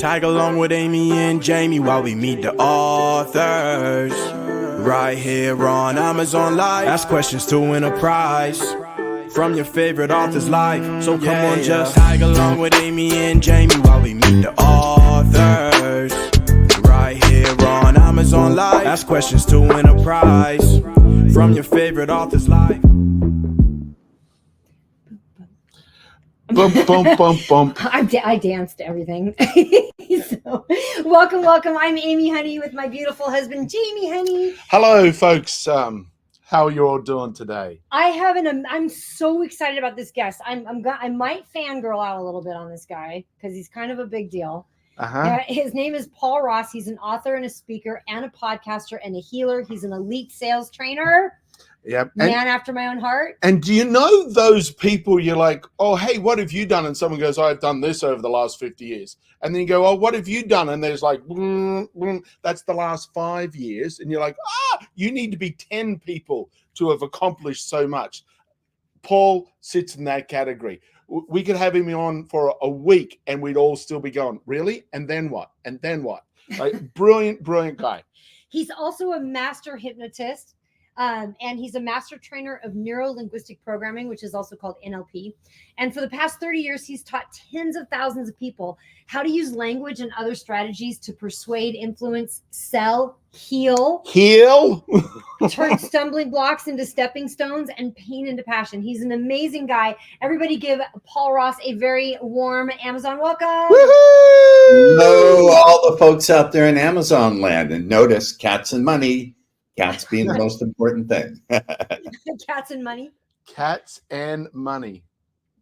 Tag along with Amy and Jamie while we meet the authors. Right here on Amazon Live. Ask questions to win a prize from your favorite author's life. So come on, just tag along with Amy and Jamie while we meet the authors. Right here on Amazon Live. Ask questions to win a prize from your favorite author's life. Bump, bump, bump, bump. I danced to everything. So, welcome. I'm Amy Honey with my beautiful husband, Jamie Honey. Hello, folks. How are you all doing today? I'm so excited about this guest. I might fangirl out a little bit on this guy because he's kind of a big deal. His name is Paul Ross. He's an author and a speaker and a podcaster and a healer. He's an elite sales trainer. Yep. Man after my own heart. And do you know those people you're like, oh, hey, what have you done? And someone goes, I've done this over the last 50 years. And then you go, oh, what have you done? And there's like, that's the last 5 years. And you're like, you need to be 10 people to have accomplished so much. Paul sits in that category. We could have him on for a week and we'd all still be going, really? And then what? And then what? Like, brilliant guy. He's also a master hypnotist. And he's a master trainer of Neuro-Linguistic Programming, which is also called NLP. And for the past 30 years, he's taught tens of thousands of people how to use language and other strategies to persuade, influence, sell, heal, turn stumbling blocks into stepping stones, and pain into passion. He's an amazing guy. Everybody give Paul Ross a very warm Amazon welcome. Hello, all the folks out there in Amazon land. And notice cats and money. Cats being the most important thing. Cats and money. Cats and money.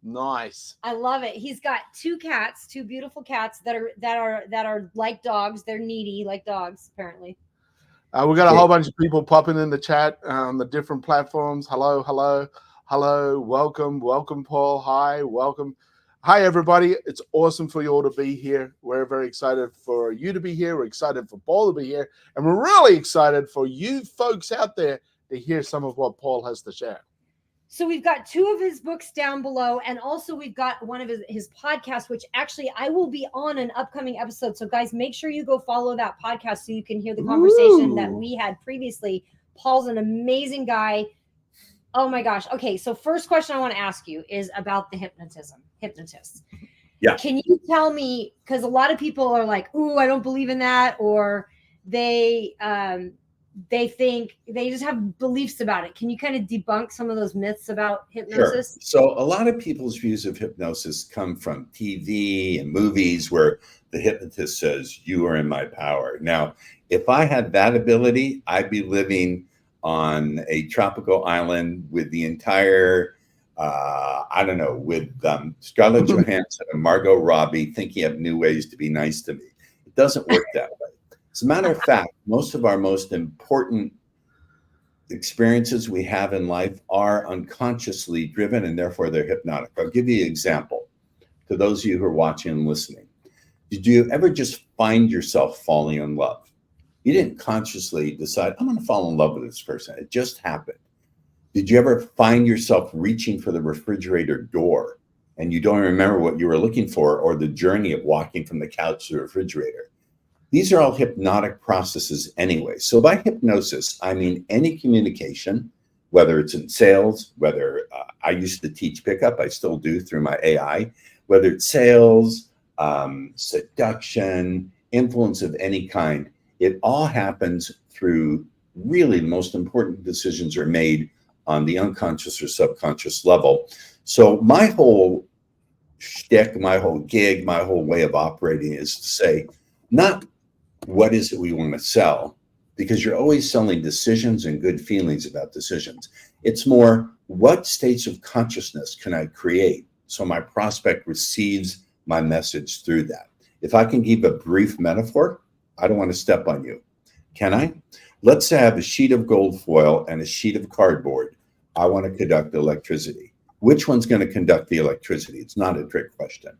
Nice. I love it. He's got two cats, two beautiful cats that are like dogs. They're needy like dogs, apparently. We got a whole bunch of people popping in the chat on the different platforms. Hello. Welcome, Paul. Hi, welcome. Hi, everybody. It's awesome for you all to be here. We're very excited for you to be here. We're excited for Paul to be here. And we're really excited for you folks out there to hear some of what Paul has to share. So we've got two of his books down below. And also we've got one of his podcasts, which actually I will be on an upcoming episode. So guys, make sure you go follow that podcast so you can hear the conversation that we had previously. Paul's an amazing guy. Oh my gosh. Okay. So first question I want to ask you is about the hypnotists. Yeah. Can you tell me, because a lot of people are like, ooh, I don't believe in that, or they think they just have beliefs about it. Can you kind of debunk some of those myths about hypnosis? Sure. So a lot of people's views of hypnosis come from TV and movies where the hypnotist says, you are in my power. Now, if I had that ability, I'd be living on a tropical island with the entire, with Scarlett Johansson and Margot Robbie thinking of new ways to be nice to me. It doesn't work that way. As a matter of fact, most of our most important experiences we have in life are unconsciously driven, and therefore they're hypnotic. I'll give you an example to those of you who are watching and listening. Did you ever just find yourself falling in love? You didn't consciously decide, I'm going to fall in love with this person. It just happened. Did you ever find yourself reaching for the refrigerator door and you don't remember what you were looking for, or the journey of walking from the couch to the refrigerator? These are all hypnotic processes anyway. So by hypnosis, I mean any communication, whether it's in sales, whether I used to teach pickup, I still do through my AI, whether it's sales, seduction, influence of any kind. It all happens through really the most important decisions are made on the unconscious or subconscious level. So my whole shtick, my whole gig, my whole way of operating is to say, not what is it we want to sell, because you're always selling decisions and good feelings about decisions. It's more, what states of consciousness can I create so my prospect receives my message through that? If I can give a brief metaphor, I don't want to step on you. Can I? Let's say I have a sheet of gold foil and a sheet of cardboard. I want to conduct electricity. Which one's going to conduct the electricity? It's not a trick question.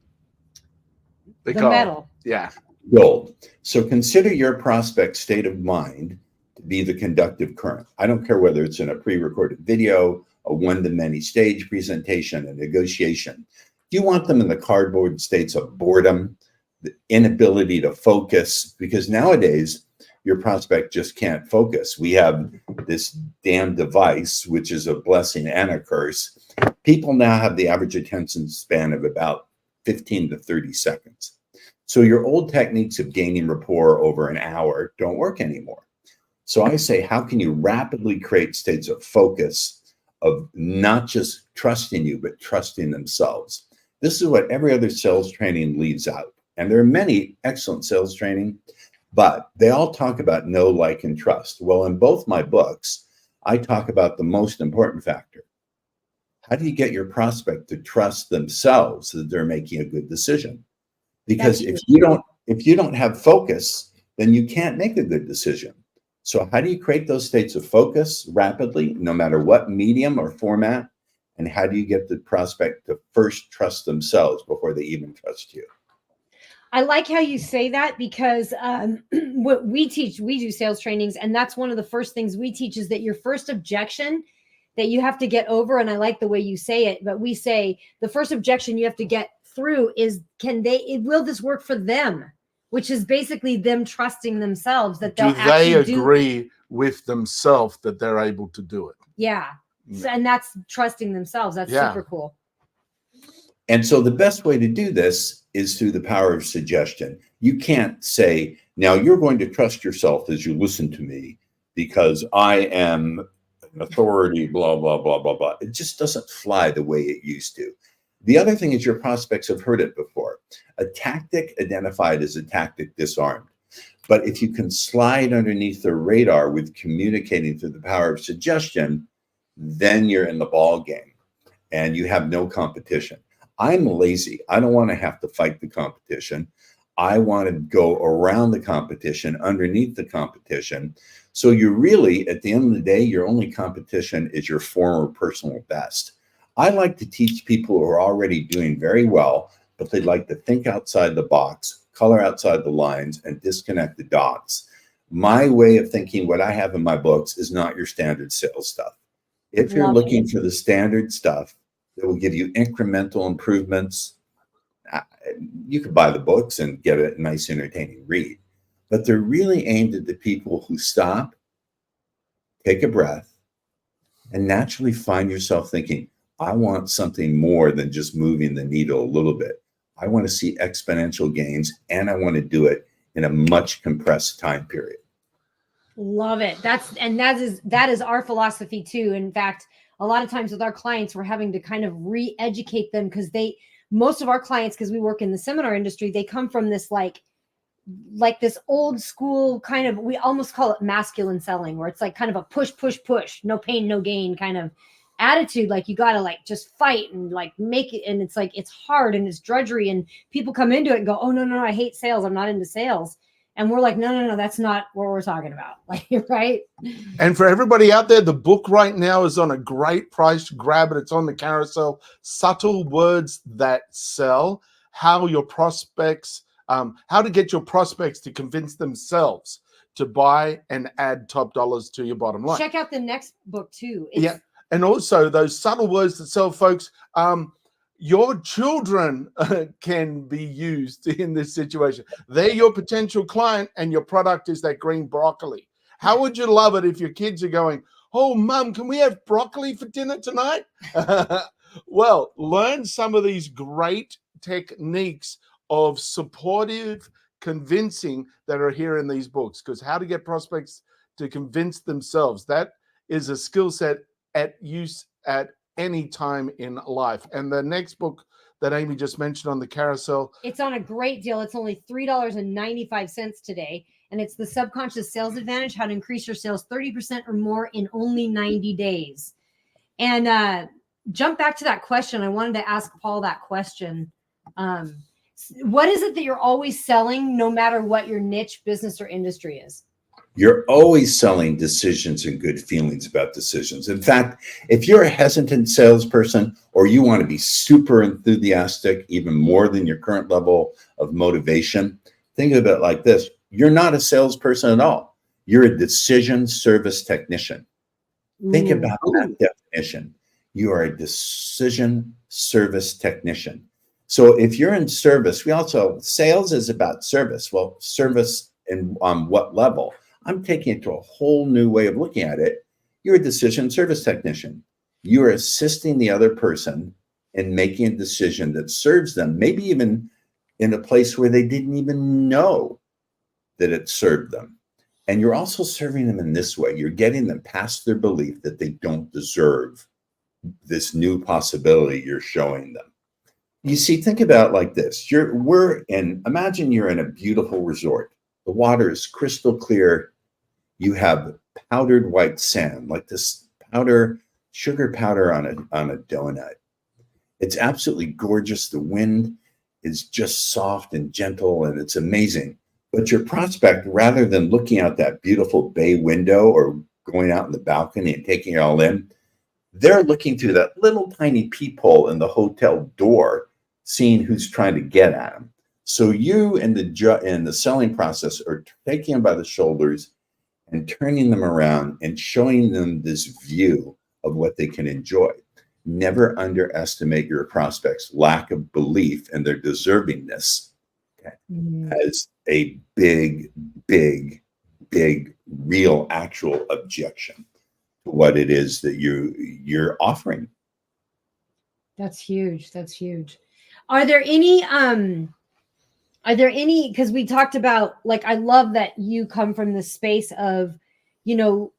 The metal. Yeah. Gold. So consider your prospect's state of mind to be the conductive current. I don't care whether it's in a pre-recorded video, a one-to-many stage presentation, a negotiation. Do you want them in the cardboard states of boredom, the inability to focus, because nowadays your prospect just can't focus. We have this damn device, which is a blessing and a curse. People now have the average attention span of about 15 to 30 seconds. So your old techniques of gaining rapport over an hour don't work anymore. So I say, how can you rapidly create states of focus, of not just trusting you, but trusting themselves? This is what every other sales training leaves out. And there are many excellent sales training, but they all talk about know, like, and trust. Well, in both my books, I talk about the most important factor. How do you get your prospect to trust themselves that they're making a good decision? Because if you don't have focus, then you can't make a good decision. So how do you create those states of focus rapidly, no matter what medium or format? And how do you get the prospect to first trust themselves before they even trust you? I like how you say that, because what we teach, we do sales trainings, and that's one of the first things we teach is that your first objection that you have to get over, and I like the way you say it, but we say the first objection you have to get through is, will this work for them? Which is basically them trusting themselves that they'll actually agree with themselves that they're able to do it. Yeah. So, and that's trusting themselves. That's super cool. And so the best way to do this is through the power of suggestion. You can't say, now you're going to trust yourself as you listen to me because I am an authority, blah, blah, blah, blah, blah. It just doesn't fly the way it used to. The other thing is your prospects have heard it before. A tactic identified as a tactic disarmed. But if you can slide underneath the radar with communicating through the power of suggestion, then you're in the ball game and you have no competition. I'm lazy. I don't want to have to fight the competition. I want to go around the competition, underneath the competition. So you really, at the end of the day, your only competition is your former personal best. I like to teach people who are already doing very well, but they'd like to think outside the box, color outside the lines, and disconnect the dots. My way of thinking, what I have in my books, is not your standard sales stuff. If you're looking for the standard stuff that will give you incremental improvements, you could buy the books and get a nice, entertaining read. But they're really aimed at the people who stop, take a breath, and naturally find yourself thinking, I want something more than just moving the needle a little bit. I want to see exponential gains, and I want to do it in a much compressed time period. Love it. That is our philosophy too. In fact, a lot of times with our clients, we're having to kind of re-educate them, because most of our clients, because we work in the seminar industry, they come from this like this old school kind of, we almost call it masculine selling, where it's like kind of a push, push, push, no pain, no gain kind of attitude. Like you got to like just fight and like make it. And it's like, it's hard and it's drudgery, and people come into it and go, oh, no, I hate sales. I'm not into sales. And we're like, no, that's not what we're talking about. Like, right. And for everybody out there, the book right now is on a great price. Grab it. It's on the carousel. Subtle Words That Sell. How your prospects, how to get your prospects to convince themselves to buy and add top dollars to your bottom line. Check out the next book too. And also those subtle words that sell, folks. Your children can be used in this situation. They're your potential client, and your product is that green broccoli. How would you love it if your kids are going, oh, Mum, can we have broccoli for dinner tonight? Well, learn some of these great techniques of supportive convincing that are here in these books, because how to get prospects to convince themselves, that is a skill set at use at any time in life. And the next book that Amy just mentioned on the carousel, it's on a great deal. It's only $3.95 today. And it's The Subconscious Sales Advantage, How to Increase Your Sales 30% or more in only 90 days. And jump back to that question. I wanted to ask Paul that question. What is it that you're always selling, no matter what your niche, business, or industry is? You're always selling decisions and good feelings about decisions. In fact, if you're a hesitant salesperson, or you want to be super enthusiastic, even more than your current level of motivation, think of it like this. You're not a salesperson at all. You're a decision service technician. Think about that definition. You are a decision service technician. So if you're in service, sales is about service. Well, service and on what level? I'm taking it to a whole new way of looking at it. You're a decision service technician. You're assisting the other person in making a decision that serves them, maybe even in a place where they didn't even know that it served them. And you're also serving them in this way. You're getting them past their belief that they don't deserve this new possibility you're showing them. You see, think about it like this. Imagine you're in a beautiful resort. The water is crystal clear. You have powdered white sand, like this sugar powder on a donut. It's absolutely gorgeous. The wind is just soft and gentle, and it's amazing. But your prospect, rather than looking out that beautiful bay window or going out in the balcony and taking it all in, they're looking through that little tiny peephole in the hotel door, seeing who's trying to get at them. So you in the selling process are taking them by the shoulders and turning them around and showing them this view of what they can enjoy. Never underestimate your prospects' lack of belief and their deservingness as a big, real, actual objection to what it is that you're offering. That's huge. That's huge. Are there any, because we talked about, like, I love that you come from the space of, the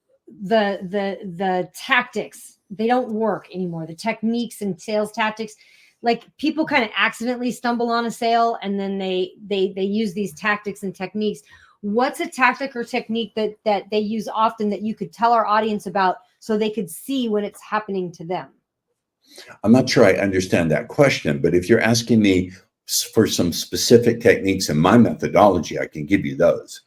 tactics, they don't work anymore. The techniques and sales tactics, like, people kind of accidentally stumble on a sale and then they use these tactics and techniques. What's a tactic or technique that they use often that you could tell our audience about so they could see when it's happening to them? I'm not sure I understand that question, but if you're asking me for some specific techniques in my methodology, I can give you those.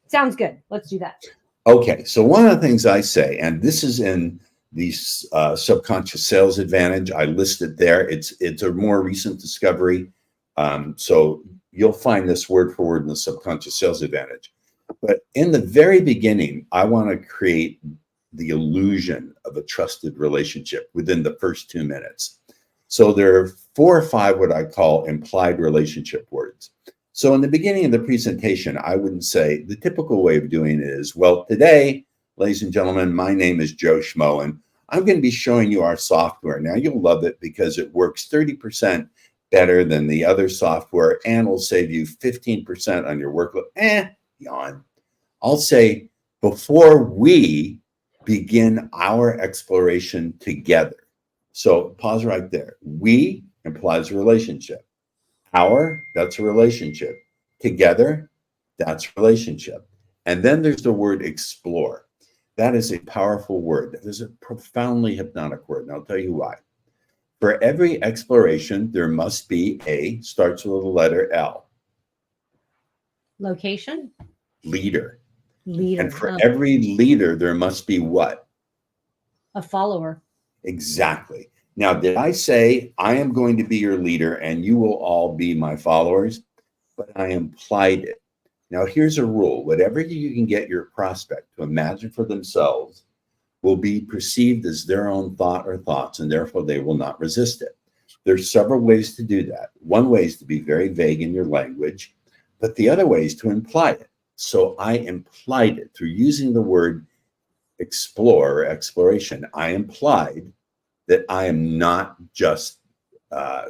Sounds good. Let's do that. Okay, so one of the things I say, and this is in the subconscious sales advantage, I list it there. It's a more recent discovery. So you'll find this word for word in the subconscious sales advantage. But in the very beginning, I want to create the illusion of a trusted relationship within the first 2 minutes. So there are 4 or 5 what I call implied relationship words. So in the beginning of the presentation, I wouldn't say, the typical way of doing it is, well, today, ladies and gentlemen, my name is Joe Schmo, and I'm going to be showing you our software. Now, you'll love it because it works 30% better than the other software and will save you 15% on your workload. Yawn. I'll say, before we begin our exploration together. So pause right there. We implies a relationship. Our, that's a relationship. Together, that's relationship. And then there's the word explore. That is a powerful word. That is a profoundly hypnotic word. And I'll tell you why. For every exploration, there must be starts with the letter L. Location? Leader. Leader. And for every leader, there must be what? A follower. Exactly. Now, did I say I am going to be your leader and you will all be my followers? But I implied it. Now, here's a rule. Whatever you can get your prospect to imagine for themselves will be perceived as their own thought or thoughts, and therefore they will not resist it. There's several ways to do that. One way is to be very vague in your language, but the other way is to imply it. So I implied it through using the word explore or exploration. I implied that I am not just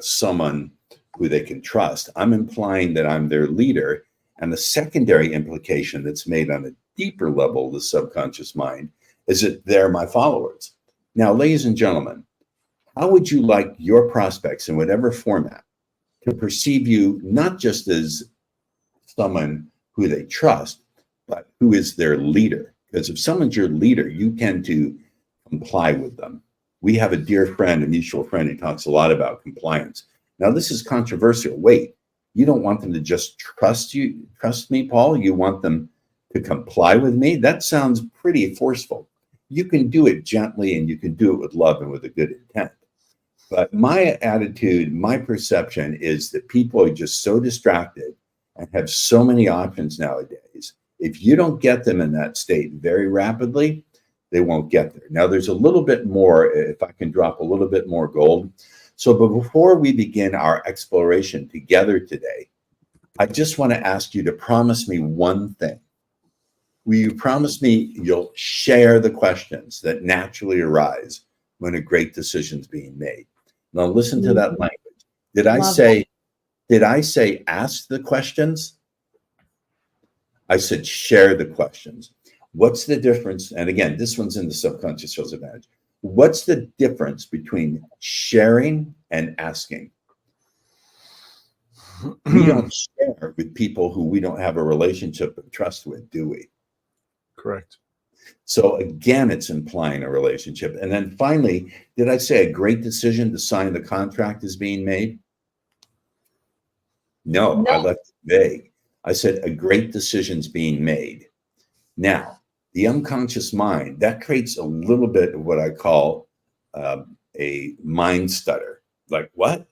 someone who they can trust. I'm implying that I'm their leader. And the secondary implication that's made on a deeper level of the subconscious mind is that they're my followers. Now, ladies and gentlemen, how would you like your prospects in whatever format to perceive you not just as someone who they trust, but who is their leader? Because if someone's your leader, you tend to comply with them. We have a dear friend, a mutual friend, who talks a lot about compliance. Now, this is controversial. Wait, you don't want them to just trust me, Paul? You want them to comply with me? That sounds pretty forceful. You can do it gently and you can do it with love and with a good intent. But my attitude, my perception is that people are just so distracted and have so many options nowadays. If you don't get them in that state very rapidly, they won't get there. Now, there's a little bit more, if I can drop a little bit more gold. So, but before we begin our exploration together today, I just want to ask you to promise me one thing. Will you promise me you'll share the questions that naturally arise when a great decision's being made? Now listen to that language. Did I say ask the questions? I said share the questions. What's the difference? And again, this one's in the subconscious shows advantage. What's the difference between sharing and asking? We don't share with people who we don't have a relationship of trust with, do we? Correct. So again, it's implying a relationship. And then finally, did I say a great decision to sign the contract is being made? No, I left it vague. I said a great decision's being made. Now, the unconscious mind, that creates a little bit of what I call a mind stutter. Like what?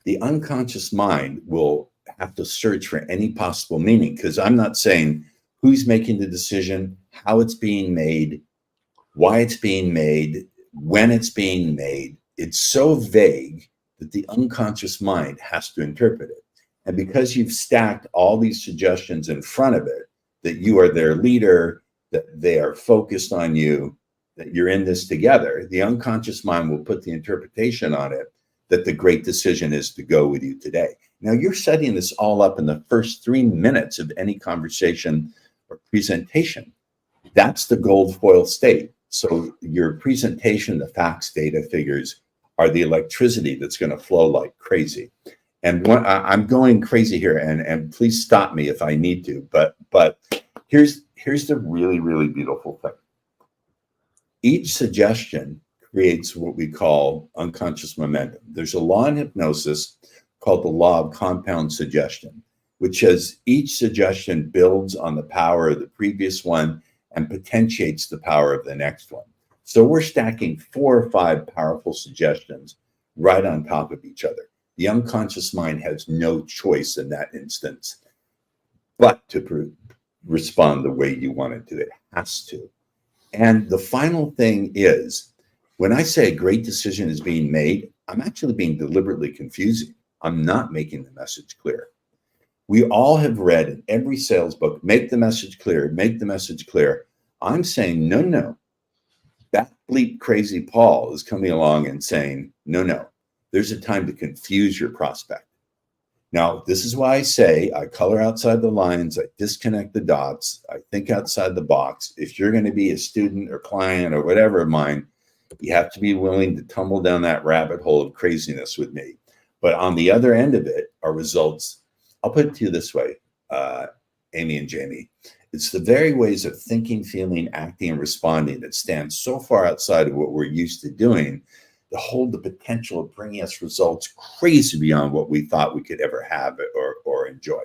The unconscious mind will have to search for any possible meaning, because I'm not saying who's making the decision, how it's being made, why it's being made, when it's being made. It's so vague that the unconscious mind has to interpret it. And because you've stacked all these suggestions in front of it, that you are their leader, that they are focused on you, that you're in this together, the unconscious mind will put the interpretation on it that the great decision is to go with you today. Now, you're setting this all up in the first 3 minutes of any conversation or presentation. That's the gold foil state. So your presentation, the facts, data, figures are the electricity that's going to flow like crazy. And I'm going crazy here, and please stop me if I need to. But here's the really, really beautiful thing. Each suggestion creates what we call unconscious momentum. There's a law in hypnosis called the law of compound suggestion, which says each suggestion builds on the power of the previous one and potentiates the power of the next one. So we're stacking 4 or 5 powerful suggestions right on top of each other. The unconscious mind has no choice in that instance but to respond the way you want it to. It has to. And the final thing is, when I say a great decision is being made, I'm actually being deliberately confusing. I'm not making the message clear. We all have read in every sales book, make the message clear, make the message clear. I'm saying, no. That bleep crazy Paul is coming along and saying, no. There's a time to confuse your prospect. Now, this is why I say I color outside the lines, I disconnect the dots, I think outside the box. If you're going to be a student or client or whatever of mine, you have to be willing to tumble down that rabbit hole of craziness with me. But on the other end of it are results. I'll put it to you this way, Amy and Jamie. It's the very ways of thinking, feeling, acting, and responding that stand so far outside of what we're used to doing to hold the potential of bringing us results crazy beyond what we thought we could ever have or enjoy.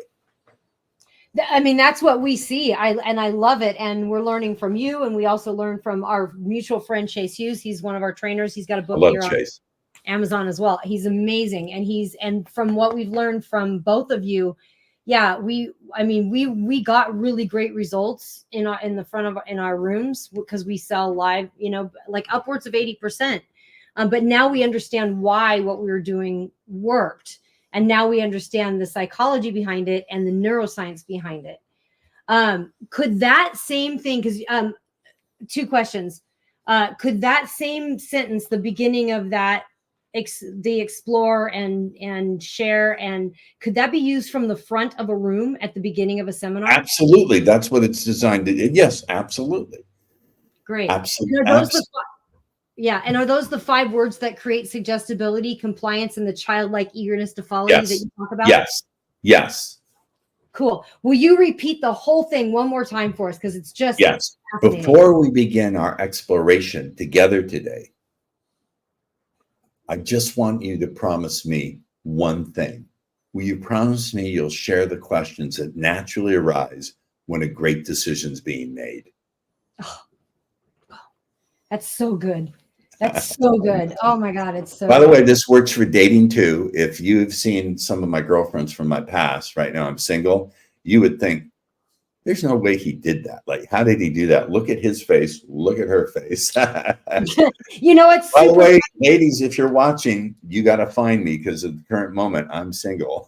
I mean, that's what we see. I love it. And we're learning from you. And we also learn from our mutual friend, Chase Hughes. He's one of our trainers. He's got a book here Chase. on Amazon as well. He's amazing. And from what we've learned from both of you, yeah, we got really great results in the front of in our rooms because we sell live, like upwards of 80%. But now we understand why what we were doing worked. And now we understand the psychology behind it and the neuroscience behind it. Could that same thing, because 2 questions. Could that same sentence, the beginning of that, the explore and share, and could that be used from the front of a room at the beginning of a seminar? Absolutely. That's what it's designed to do. Yes, absolutely. Great. Absolutely. And are those the 5 words that create suggestibility, compliance, and the childlike eagerness to follow you that you talk about? Yes. Cool. Will you repeat the whole thing one more time for us? Because it's just fascinating. Before we begin our exploration together today, I just want you to promise me one thing. Will you promise me you'll share the questions that naturally arise when a great decision's being made? Oh, that's so good. That's so good. Oh my God, it's so By the good. way, this works for dating too. If you've seen some of my girlfriends from my past, right now I'm single, you would think there's no way he did that. Like, how did he do that? Look at his face. Look at her face. You know, it's By the super way, ladies, if you're watching, you got to find me because at the current moment, I'm single.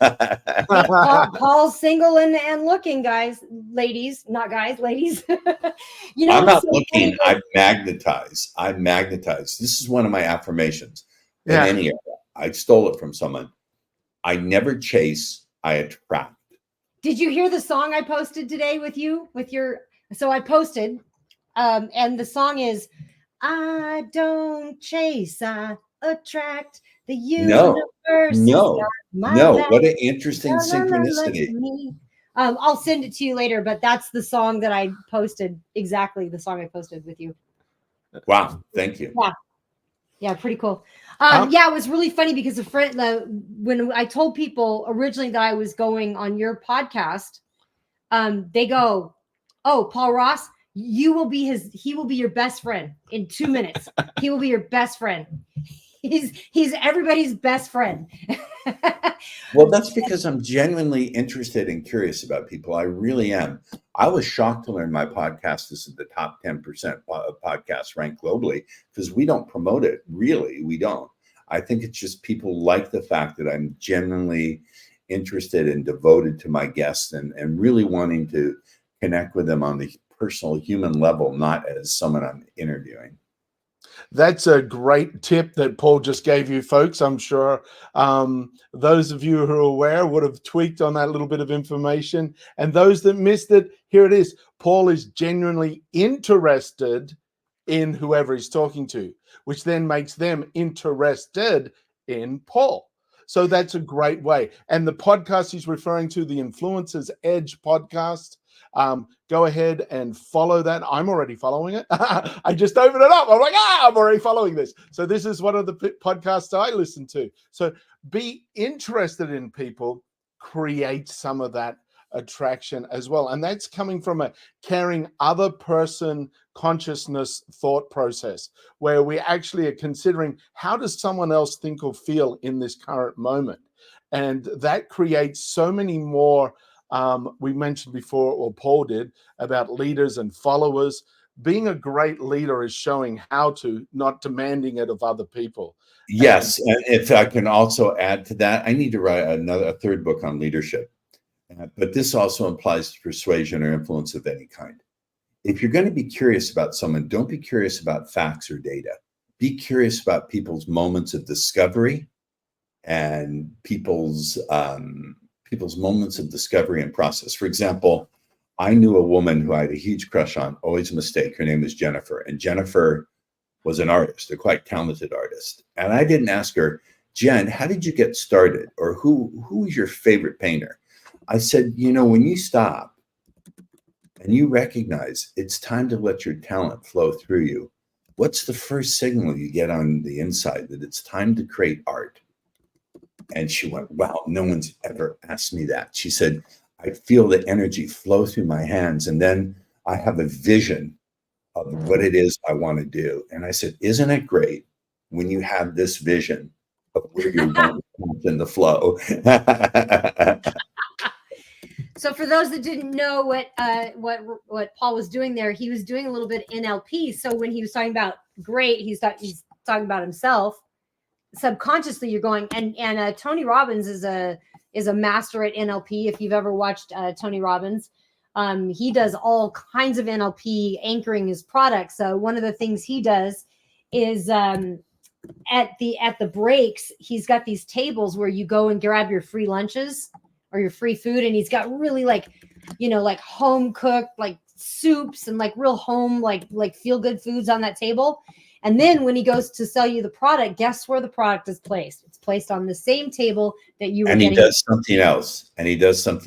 Paul's single and looking, guys, ladies, not guys, ladies. You know, I'm it's not so looking. funny. I magnetize. I magnetize. This is one of my affirmations in Yeah. any area. I stole it from someone. I never chase. I attract. Did you hear the song I posted today with you? So I posted, and the song is "I don't chase, I attract. The universe is got my back. What an interesting La, la, la, la, synchronicity. me." I'll send it to you later, but that's the song that I posted. Exactly the song I posted with you. Wow. Thank you. Yeah, pretty cool. Um, Yeah, it was really funny because a friend, when I told people originally that I was going on your podcast, they go, "Oh, Paul Ross, he will be your best friend in 2 minutes. He will be your best friend. He's everybody's best friend." Well, that's because I'm genuinely interested and curious about people. I really am. I was shocked to learn my podcast is in the top 10% of podcasts ranked globally because we don't promote it. Really, we don't. I think it's just people like the fact that I'm genuinely interested and devoted to my guests and really wanting to connect with them on the personal human level, not as someone I'm interviewing. That's a great tip that Paul just gave you, folks. I'm sure those of you who are aware would have tweaked on that little bit of information. And those that missed it, here it is. Paul is genuinely interested in whoever he's talking to, which then makes them interested in Paul. So that's a great way. And the podcast he's referring to, the Influencer's Edge podcast, go ahead and follow that. I'm already following it. I just opened it up. I'm like, I'm already following this. So this is one of the podcasts I listen to. So be interested in people, create some of that attraction as well. And that's coming from a caring other person consciousness thought process where we actually are considering how does someone else think or feel in this current moment. And that creates so many more we mentioned before, or Paul did, about leaders and followers. Being a great leader is showing how to, not demanding it of other people. Yes, and if I can also add to that, I need to write a third book on leadership. But this also implies persuasion or influence of any kind. If you're going to be curious about someone, don't be curious about facts or data. Be curious about people's moments of discovery and people's moments of discovery and process. For example, I knew a woman who I had a huge crush on, always a mistake. Her name was Jennifer. And Jennifer was an artist, a quite talented artist. And I didn't ask her, Jen, how did you get started? Or who was your favorite painter? I said, when you stop and you recognize it's time to let your talent flow through you, what's the first signal you get on the inside that it's time to create art? And she went, wow, no one's ever asked me that. She said, I feel the energy flow through my hands. And then I have a vision of what it is I want to do. And I said, isn't it great when you have this vision of where you're going in the flow? So for those that didn't know what Paul was doing there, he was doing a little bit NLP. So when he was talking about great, he's talking about himself. Subconsciously, you're going and Tony Robbins is a master at NLP. If you've ever watched Tony Robbins, he does all kinds of NLP anchoring his products. So one of the things he does is at the breaks, he's got these tables where you go and grab your free lunches or your free food, and he's got really like home cooked like soups and like real home like feel good foods on that table. And then when he goes to sell you the product, guess where the product is placed? It's placed on the same table that you were and getting. He does something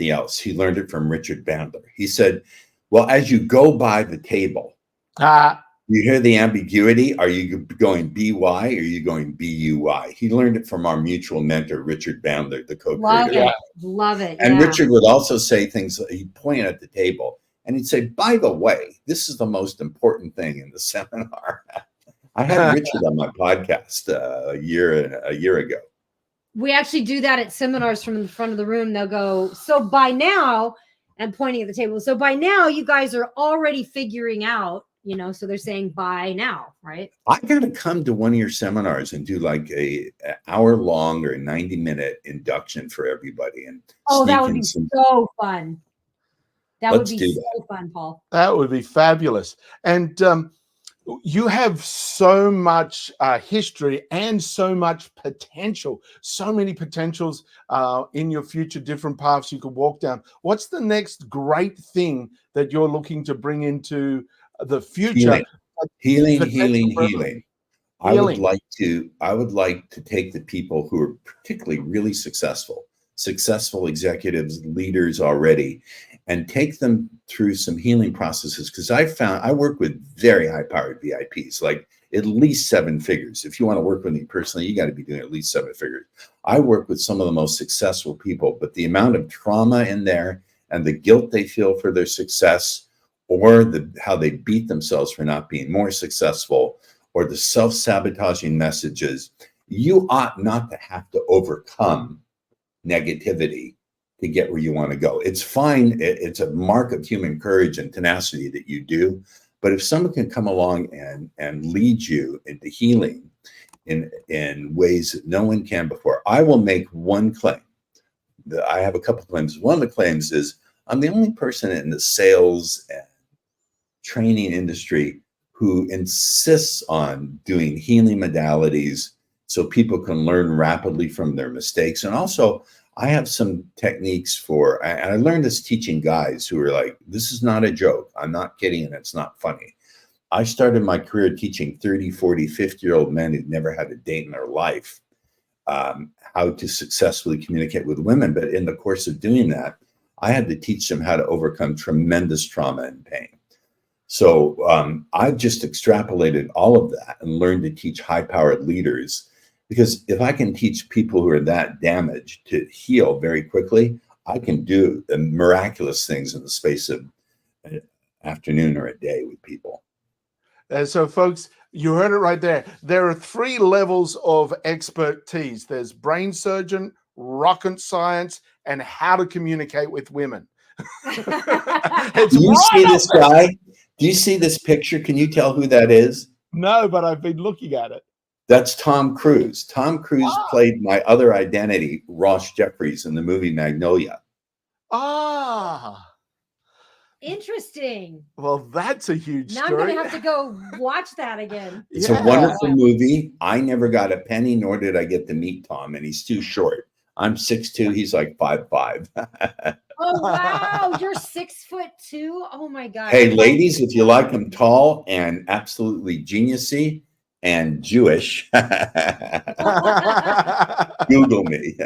else. He learned it from Richard Bandler. He said, well, as you go by the table, you hear the ambiguity. Are you going BY or are you going BUY? He learned it from our mutual mentor, Richard Bandler, the co-creator. Love it. And Richard would also say things, he'd point at the table and he'd say, by the way, this is the most important thing in the seminar. I had Richard on my podcast a year ago. We actually do that at seminars from the front of the room. They'll go, so by now, and pointing at the table. So by now, you guys are already figuring out, you know, so they're saying buy now, right? I got to come to one of your seminars and do like a hour long or 90-minute induction for everybody. And Oh, that sneak would in be some. so fun. That would Let's be do so fun, Paul. That would be fabulous. And you have so much history and so much potential, so many potentials in your future, different paths you could walk down. What's the next great thing that you're looking to bring into the future? Healing. Potential for Healing. I would healing. like to take the people who are particularly really successful executives, leaders already, and take them through some healing processes. Because I work with very high powered VIPs, like at least 7 figures. If you want to work with me personally, you got to be doing at least 7 figures. I work with some of the most successful people, but the amount of trauma in there and the guilt they feel for their success, or how they beat themselves for not being more successful, or the self-sabotaging messages, you ought not to have to overcome negativity to get where you want to go. It's fine. It's a mark of human courage and tenacity that you do. But if someone can come along and lead you into healing in ways that no one can before, I will make one claim. I have a couple of claims. One of the claims is I'm the only person in the sales and training industry who insists on doing healing modalities so people can learn rapidly from their mistakes. And also, I have some techniques and I learned this teaching guys who are like, this is not a joke. I'm not kidding, and it's not funny. I started my career teaching 30, 40, 50-year-old men who'd never had a date in their life how to successfully communicate with women. But in the course of doing that, I had to teach them how to overcome tremendous trauma and pain. So I've just extrapolated all of that and learned to teach high-powered leaders, because if I can teach people who are that damaged to heal very quickly, I can do the miraculous things in the space of an afternoon or a day with people. So, folks, you heard it right there. There are 3 levels of expertise. There's brain surgeon, rocket science, and how to communicate with women. It's Do you right see up this there. guy? Do you see this picture? Can you tell who that is? No, but I've been looking at it. That's Tom Cruise. Tom Cruise played my other identity, Ross Jeffries, in the movie Magnolia. Ah, Interesting. well, that's a huge Now story. I'm gonna have to go watch that again. It's a wonderful movie. I never got a penny, nor did I get to meet Tom, and he's too short. I'm 6'2", he's like 5'5". Oh wow, you're 6'2". Oh my god. Hey, ladies, if you like him tall and absolutely geniusy and Jewish, Google me.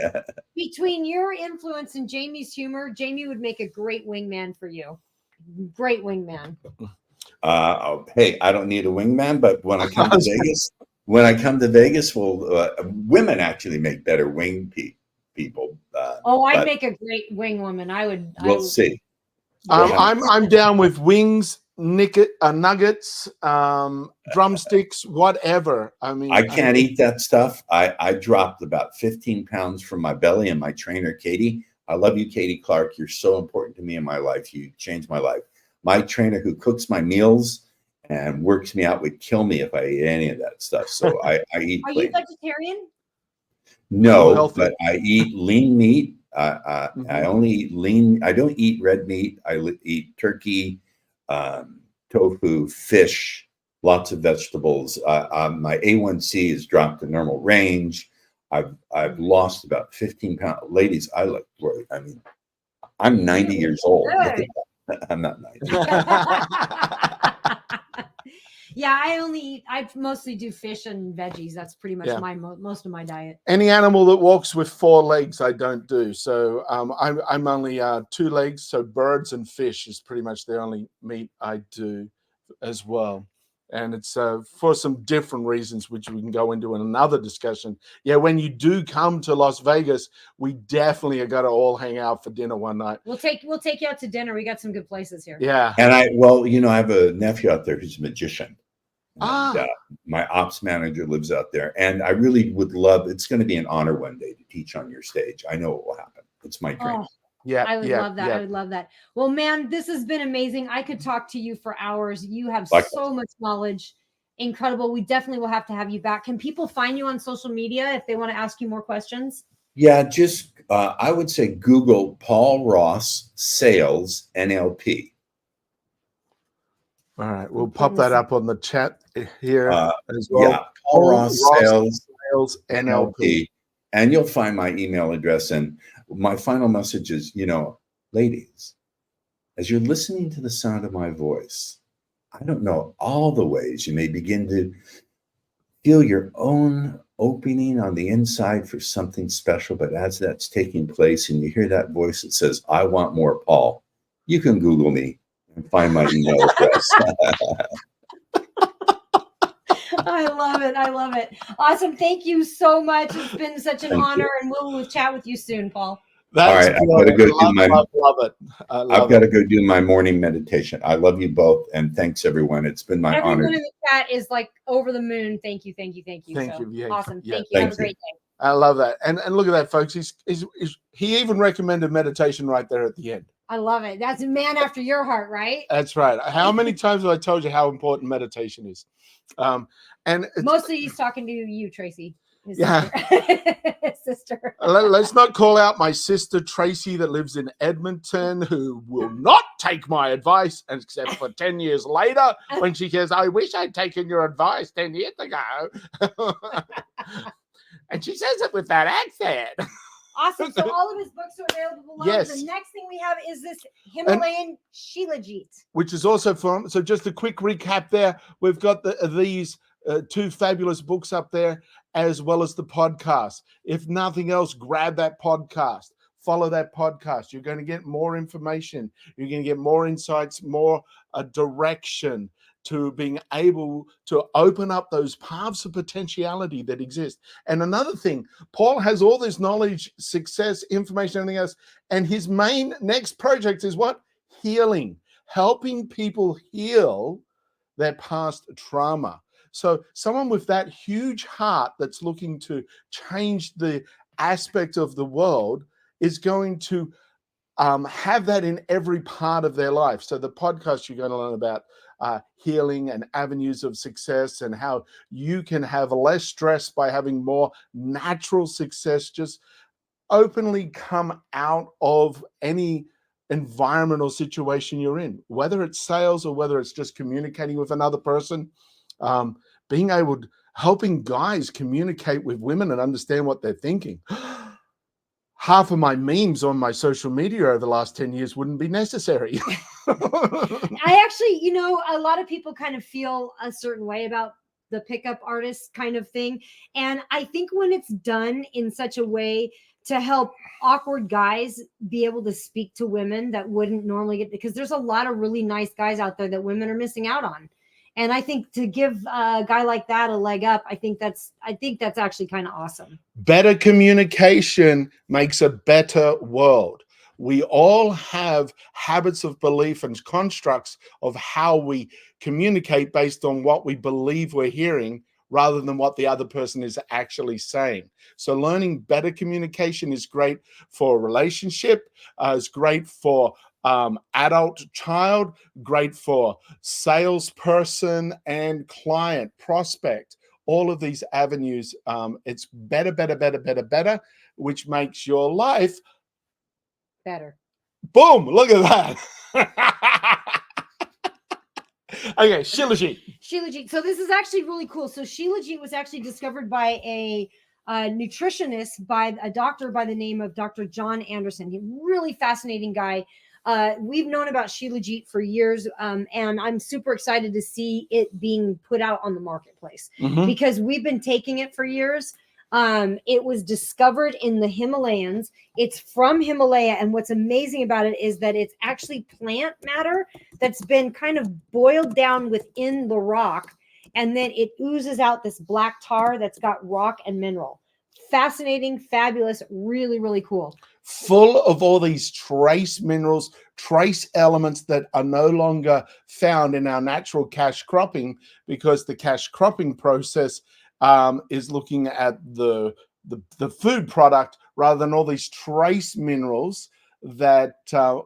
Between your influence and Jamie's humor, Jamie would make a great wingman for you. Great wingman. Hey, I don't need a wingman, but when I come to Vegas, well, women actually make better wing people. I'd make a great wing woman. We'll see. I'm down with wings, nuggets, drumsticks, whatever. I mean, I can't eat that stuff. I dropped about 15 pounds from my belly, and my trainer, Katie. I love you, Katie Clark. You're so important to me in my life. You changed my life. My trainer, who cooks my meals and works me out, would kill me if I ate any of that stuff. So I eat Are clean. you vegetarian? No, but I eat lean meat. I only eat lean. I don't eat red meat. I eat turkey, tofu, fish, lots of vegetables. My A1C has dropped to normal range. I've lost about 15 pounds. Ladies, I look great. I mean, I'm 90 years old. Look at that. I'm not 90. Yeah, I mostly do fish and veggies. That's pretty much most of my diet. Any animal that walks with 4 legs, I don't do. So I'm only 2 legs. So birds and fish is pretty much the only meat I do as well. And it's for some different reasons, which we can go into in another discussion. Yeah, when you do come to Las Vegas, we definitely are going to all hang out for dinner one night. We'll take you out to dinner. We got some good places here. Yeah. And I have a nephew out there who's a magician. And, my ops manager lives out there, and I really would love. It's going to be an honor one day to teach on your stage. I know it will happen. It's my dream. Yeah, I would yeah, love that. yeah. I would love that. Well, man, this has been amazing. I could talk to you for hours. You have Like, so much knowledge. Incredible. We definitely will have to have you back. Can people find you on social media if they want to ask you more questions? yeah, just I would say Google Paul Ross Sales NLP. All right, we'll I'm pop putting that this up on the chat here as well. Yeah, Paul Ross Sales Sales NLP. NLP, and you'll find my email address. And my final message is, ladies, as you're listening to the sound of my voice, I don't know all the ways you may begin to feel your own opening on the inside for something special. But as that's taking place and you hear that voice that says, I want more, Paul, you can Google me and find my email address. I love it. I love it. Awesome. Thank you so much. It's been such an Thank honor, you. and we'll chat with you soon, Paul. That's All right, good. Love I've got it. to go do my morning meditation. I love you both, and thanks everyone. It's been my Everyone honor. in the chat is like over the moon. Thank you. Thank you. Thank you. Thank So, you. Yeah, awesome. yeah, Thank you. Have thank a great day. I love that. And look at that, folks. He even recommended meditation right there at the end. I love it. That's a man after your heart, right? That's right. How many times have I told you how important meditation is? And Mostly he's talking to you, Tracy. His Yeah. sister. Let's not call out my sister Tracy that lives in Edmonton, who will not take my advice, except for 10 years later when she says, I wish I'd taken your advice 10 years ago. And she says it with that accent. Awesome. So all of his books are available below. Yes. The next thing we have is this Himalayan Shilajit. Which is also fun. So just a quick recap there. We've got these two fabulous books up there, as well as the podcast. If nothing else, grab that podcast. Follow that podcast. You're going to get more information. You're going to get more insights, more direction to being able to open up those paths of potentiality that exist. And another thing, Paul has all this knowledge, success, information, everything else. And his main next project is what? Healing, helping people heal their past trauma. So someone with that huge heart that's looking to change the aspect of the world is going to have that in every part of their life. So the podcast, you're going to learn about healing and avenues of success and how you can have less stress by having more natural success. Just openly come out of any environmental situation you're in, whether it's sales or whether it's just communicating with another person, being able to helping guys communicate with women and understand what they're thinking. Half of my memes on my social media over the last 10 years wouldn't be necessary. I actually, a lot of people kind of feel a certain way about the pickup artist kind of thing. And I think when it's done in such a way to help awkward guys be able to speak to women that wouldn't normally get, because there's a lot of really nice guys out there that women are missing out on. And I think to give a guy like that a leg up, I think that's actually kind of awesome. Better communication makes a better world. We all have habits of belief and constructs of how we communicate based on what we believe we're hearing rather than what the other person is actually saying. So learning better communication is great for a relationship, it's great for adult child, great for salesperson and client, prospect. All of these avenues, it's better, which makes your life better. Boom! Look at that. Okay, Shilajit. Shilajit. So this is actually really cool. So Shilajit was actually discovered by a nutritionist, by a doctor by the name of Dr. John Anderson. He's a really fascinating guy. We've known about Shilajit for years, and I'm super excited to see it being put out on the marketplace because we've been taking it for years. It was discovered in the Himalayas. It's from Himalaya, and what's amazing about it is that it's actually plant matter that's been kind of boiled down within the rock, and then it oozes out this black tar that's got rock and mineral. Fascinating, fabulous, really, really cool. Full of all these trace minerals, trace elements that are no longer found in our natural cash cropping, because the cash cropping process is looking at the food product rather than all these trace minerals that,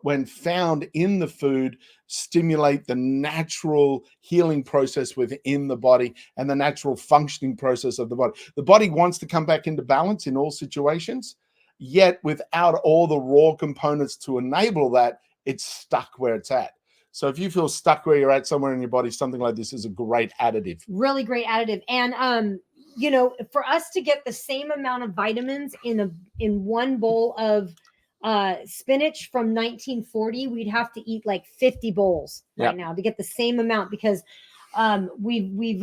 when found in the food, stimulate the natural healing process within the body and the natural functioning process of the body. The body wants to come back into balance in all situations, yet without all the raw components to enable that, it's stuck where it's at. So if you feel stuck where you're at somewhere in your body, something like this is a great additive. Really great additive. And you know, for us to get the same amount of vitamins in one bowl of spinach from 1940, we'd have to eat like 50 bowls right now to get the same amount, because we've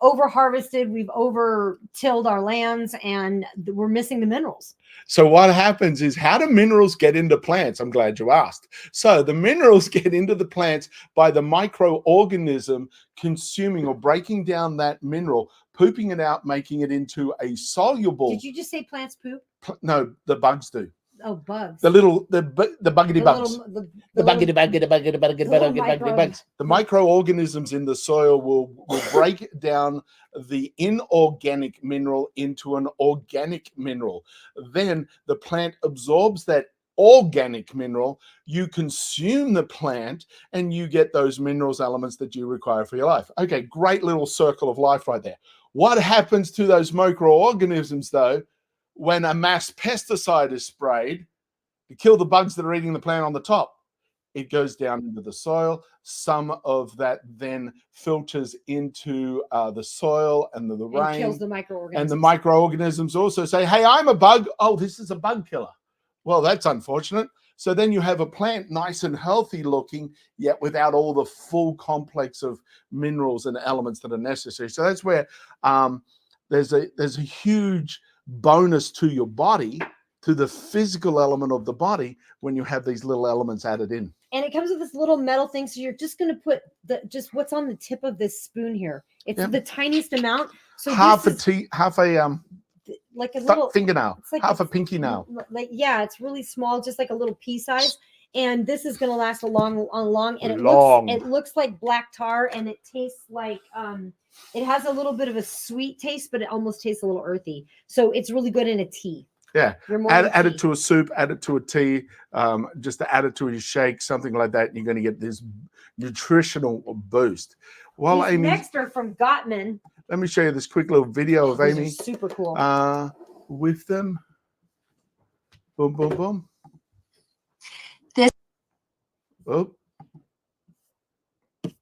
over harvested, we've over tilled our lands, and we're missing the minerals. So what happens is, how do minerals get into plants? I'm glad you asked. So the minerals get into the plants by the microorganism consuming or breaking down that mineral, pooping it out, making it into a soluble. Did you just say plants poop? No, the bugs do. Oh, bugs. The buggity bugs. The bugs. The microorganisms in the soil will break down the inorganic mineral into an organic mineral. Then the plant absorbs that organic mineral. You consume the plant and you get those minerals, elements that you require for your life. Okay, great little circle of life right there. What happens to those microorganisms, though, when a mass pesticide is sprayed to kill the bugs that are eating the plant on the top? It goes down into the soil. Some of that then filters into the soil and the rain. And kills the microorganisms. And the microorganisms also say, hey, I'm a bug. Oh, this is a bug killer. Well, that's unfortunate. So then you have a plant nice and healthy looking, yet without all the full complex of minerals and elements that are necessary. So that's where there's a huge bonus to your body, to the physical element of the body, when you have these little elements added in. And it comes with this little metal thing. So you're just going to put just what's on the tip of this spoon here. It's the tiniest amount. So half a like a little fingernail, like half a pinky nail. Like, yeah, it's really small, just like a little pea size. And this is going to last a long. And it looks like black tar, and it tastes like, it has a little bit of a sweet taste, but it almost tastes a little earthy. So it's really good in a tea. Yeah, add it to a soup, add it to a tea, just to add it to a shake, something like that. And you're going to get this nutritional boost. Well, These Amy, next are from Gottman. Let me show you this quick little video of Amy. Super cool. With them. Boom, boom, boom. This.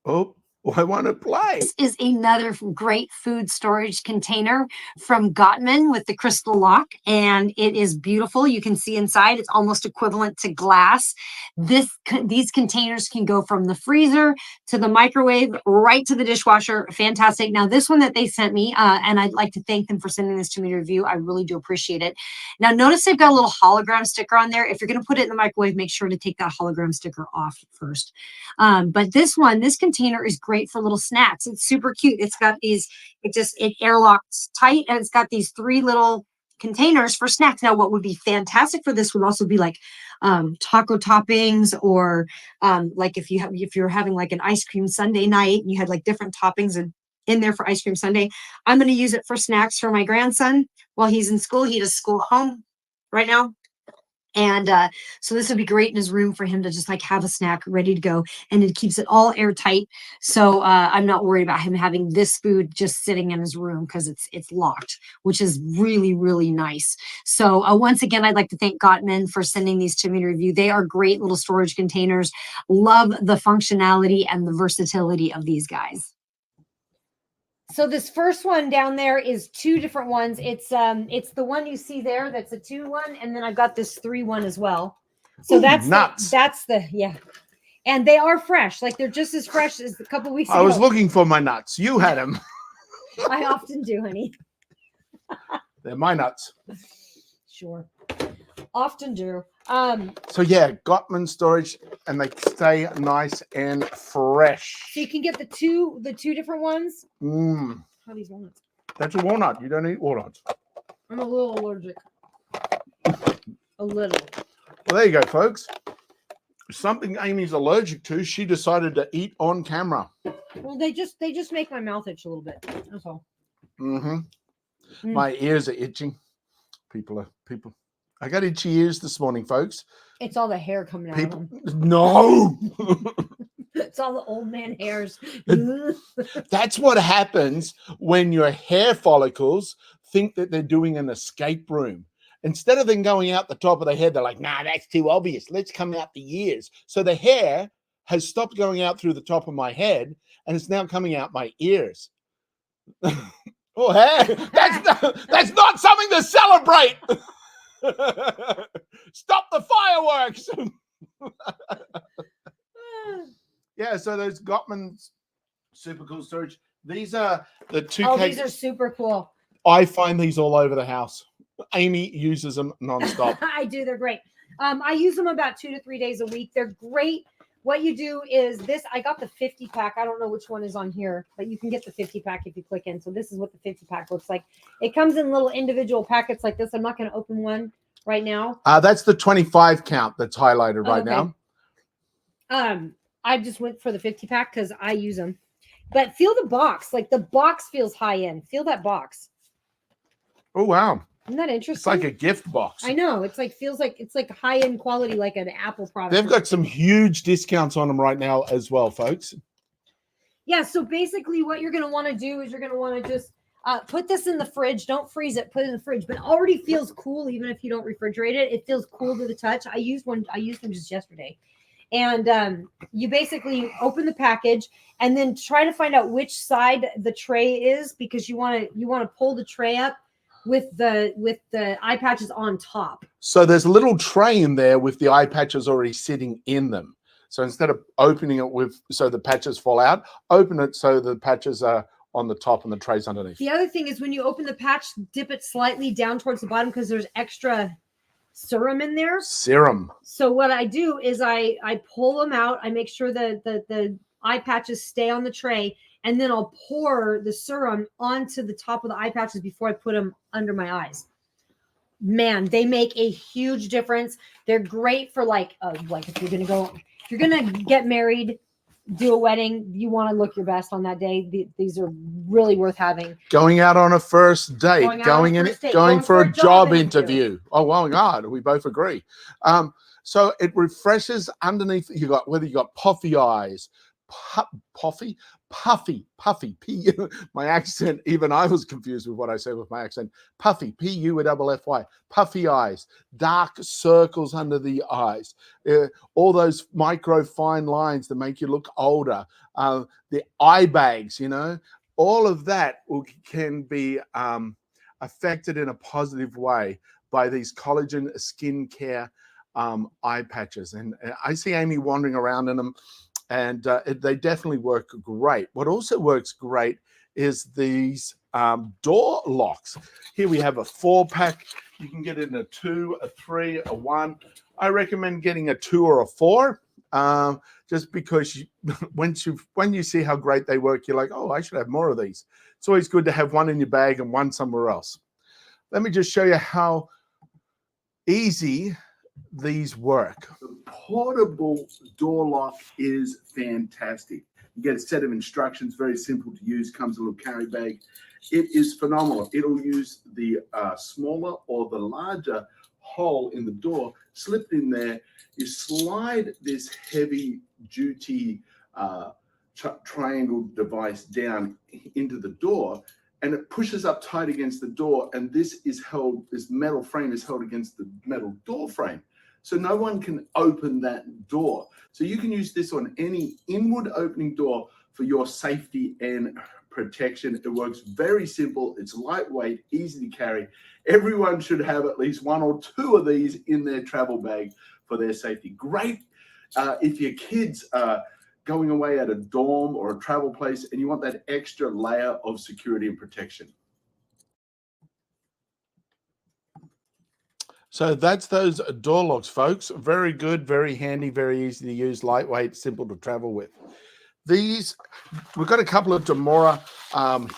Oh, I want to play. This is another great food storage container from Gottman with the crystal lock, and it is beautiful. You can see inside, it's almost equivalent to glass. These containers can go from the freezer to the microwave, right to the dishwasher. Fantastic. Now, this one that they sent me, and I'd like to thank them for sending this to me to review. I really do appreciate it. Now, notice they've got a little hologram sticker on there. If you're going to put it in the microwave, make sure to take that hologram sticker off first. But this container is great for little snacks. It's super cute. It's got these, it airlocks tight, and it's got these 3 little containers for snacks. Now, what would be fantastic for this would also be like taco toppings, or like if you're having like an ice cream sundae night and you had like different toppings in there for ice cream sundae. I'm going to use it for snacks for my grandson while he's in school. He does school home right now. And so this would be great in his room for him to just like have a snack ready to go, and it keeps it all airtight. So I'm not worried about him having this food just sitting in his room, because it's locked, which is really, really nice. So once again, I'd like to thank Gottman for sending these to me to review. They are great little storage containers. Love the functionality and the versatility of these guys. So this first one down there is 2 different ones. It's the one you see there. That's a 2 one. And then I've got this 3 one as well. So that's nuts. And they are fresh. Like, they're just as fresh as a couple weeks ago. I was looking for my nuts. You had them. I often do, honey. They're my nuts. Sure. Often do. So yeah, Gottman storage, and they stay nice and fresh. So you can get the two different ones. How are these walnuts? That's a walnut. You don't eat walnuts. I'm a little allergic. A little. Well, there you go, folks. Something Amy's allergic to, she decided to eat on camera. Well, they just make my mouth itch a little bit. That's all. My ears are itching. People. I got itchy ears this morning, folks. It's all the hair coming out of People, them. no. It's all the old man hairs. That's what happens when your hair follicles think that they're doing an escape room. Instead of them going out the top of the head, they're like, nah, that's too obvious. Let's come out the ears. So the hair has stopped going out through the top of my head, and it's now coming out my ears. Oh, hey, that's not something to celebrate. Stop the fireworks. Yeah, so those Gottman super cool storage. These are the 2K. Oh, these are super cool. I find these all over the house. Amy uses them nonstop. I do. They're great. I use them about 2 to 3 days a week. They're great. What you do is this. I got the 50 pack. I don't know which one is on here, but you can get the 50 pack if you click in. So this is what the 50 pack looks like. It comes in little individual packets like this. I'm not going to open one right now. That's the 25 count that's highlighted right now. I just went for the 50 pack because I use them. But feel the box. Like the box feels high end. Feel that box. Oh, wow. Isn't that interesting? It's like a gift box. I know. It's like feels like it's like high end quality, like an Apple product. They've got some huge discounts on them right now as well, folks. Yeah. So basically, what you're going to want to do is you're going to want to just put this in the fridge. Don't freeze it. Put it in the fridge. But it already feels cool, even if you don't refrigerate it. It feels cool to the touch. I used one just yesterday. And you basically open the package and then try to find out which side the tray is, because you want to pull the tray up with the eye patches on top. So there's a little tray in there with the eye patches already sitting in them. So instead of opening it so the patches fall out, open it so the patches are on the top and the tray's underneath. The other thing is when you open the patch, dip it slightly down towards the bottom because there's extra serum in there. Serum. So what I do is I pull them out. I make sure that the eye patches stay on the tray, and then I'll pour the serum onto the top of the eye patches before I put them under my eyes. Man, they make a huge difference. They're great for like if you're gonna get married, do a wedding, you want to look your best on that day. These are really worth having. Going out on a first date, going for a job interview. Oh, well, God, we both agree. So it refreshes underneath. Whether you got puffy eyes, puffy, my accent, even I was confused with what I said with my accent. Puffy, P-U-F-F-Y, puffy eyes, dark circles under the eyes, all those micro fine lines that make you look older, the eye bags, all of that can be affected in a positive way by these collagen skincare eye patches. And I see Amy wandering around in them. And they definitely work great. What also works great is these door locks. Here we have a 4-pack. You can get it in a 2, a 3, a 1. I recommend getting a 2 or a 4, just because when you see how great they work, you're like, oh, I should have more of these. It's always good to have one in your bag and one somewhere else. Let me just show you how easy these work. The portable door lock is fantastic. You get a set of instructions, very simple to use, comes in a little carry bag. It is phenomenal. It'll use the smaller or the larger hole in the door, slip in there. You slide this heavy duty triangle device down into the door, and it pushes up tight against the door, and this metal frame is held against the metal door frame. So no one can open that door. So you can use this on any inward opening door for your safety and protection. It works very simple. It's lightweight, easy to carry. Everyone should have at least 1 or 2 of these in their travel bag for their safety. Great if your kids are going away at a dorm or a travel place and you want that extra layer of security and protection. So that's those door locks, folks. Very good, very handy, very easy to use, lightweight, simple to travel with. We've got a couple of Demora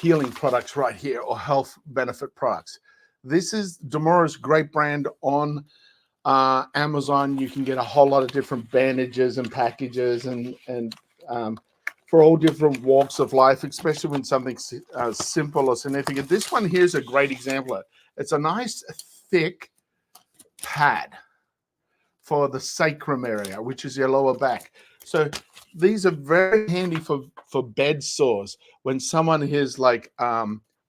healing products right here, or health benefit products. This is Demora's great brand on Amazon. You can get a whole lot of different bandages and packages and for all different walks of life, especially when something simple or significant. This one here is a great example. It's a nice, thick pad for the sacrum area, which is your lower back. So these are very handy for bed sores. When someone is like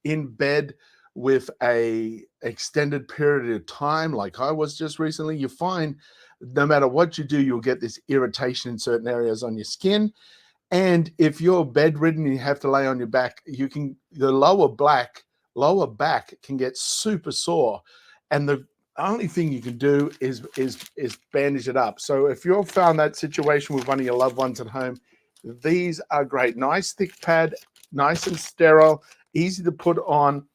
in bed with a extended period of time, like I was just recently, you find no matter what you do, you'll get this irritation in certain areas on your skin. And if you're bedridden and you have to lay on your back, the lower back can get super sore. And the only thing you can do is bandage it up. So if you've found that situation with one of your loved ones at home, these are great. Nice thick pad, nice and sterile, easy to put on,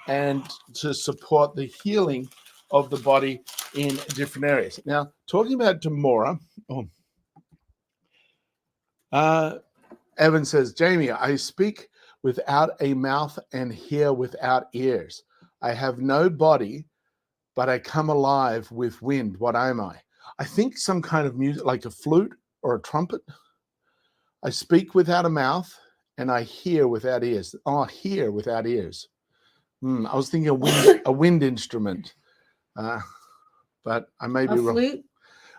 and to support the healing of the body in different areas. Now, talking about Demora, Evan says, Jamie, I speak without a mouth and hear without ears. I have no body, but I come alive with wind. What am I? I think some kind of music, like a flute or a trumpet. I speak without a mouth and I hear without ears. Oh, hear without ears. I was thinking a wind instrument, but I may be wrong. Flute?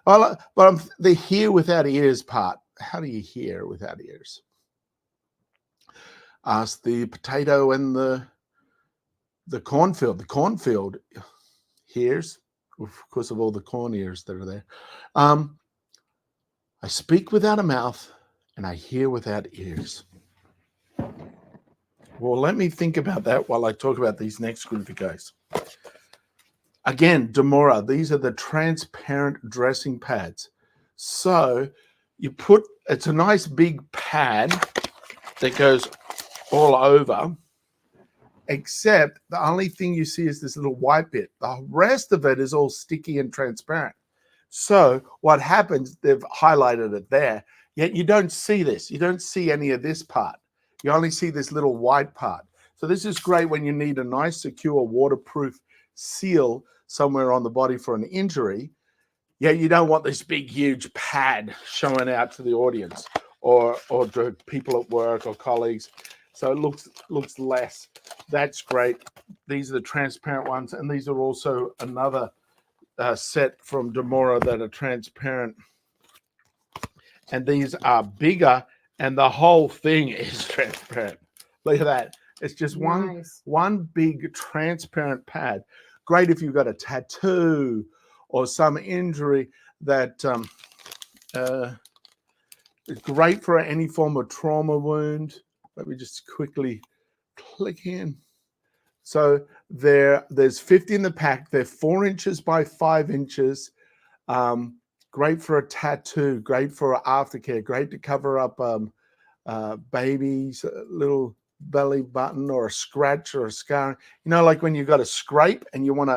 Well, but the hear without ears part. How do you hear without ears? Ask the potato and the cornfield. The cornfield hears, because of all the corn ears that are there. I speak without a mouth and I hear without ears. Well, let me think about that while I talk about these next group of guys. Again, Demora, these are the transparent dressing pads. So it's a nice big pad that goes all over, except the only thing you see is this little white bit. The rest of it is all sticky and transparent. So what happens, they've highlighted it there, yet you don't see this. You don't see any of this part. You only see this little white part. So this is great when you need a nice, secure, waterproof seal somewhere on the body for an injury. Yeah, you don't want this big, huge pad showing out to the audience or to people at work or colleagues. So it looks less. That's great. These are the transparent ones, and these are also another set from Demora that are transparent. And these are bigger, and the whole thing is transparent. Look at that. It's just one big transparent pad. Great if you've got a tattoo or some injury that is great for any form of trauma wound. Let me just quickly click in. So there's 50 in the pack. They're 4 inches by 5 inches. Great for a tattoo, great for aftercare, great to cover up babies, a little belly button or a scratch or a scar. You know, like when you've got a scrape and you want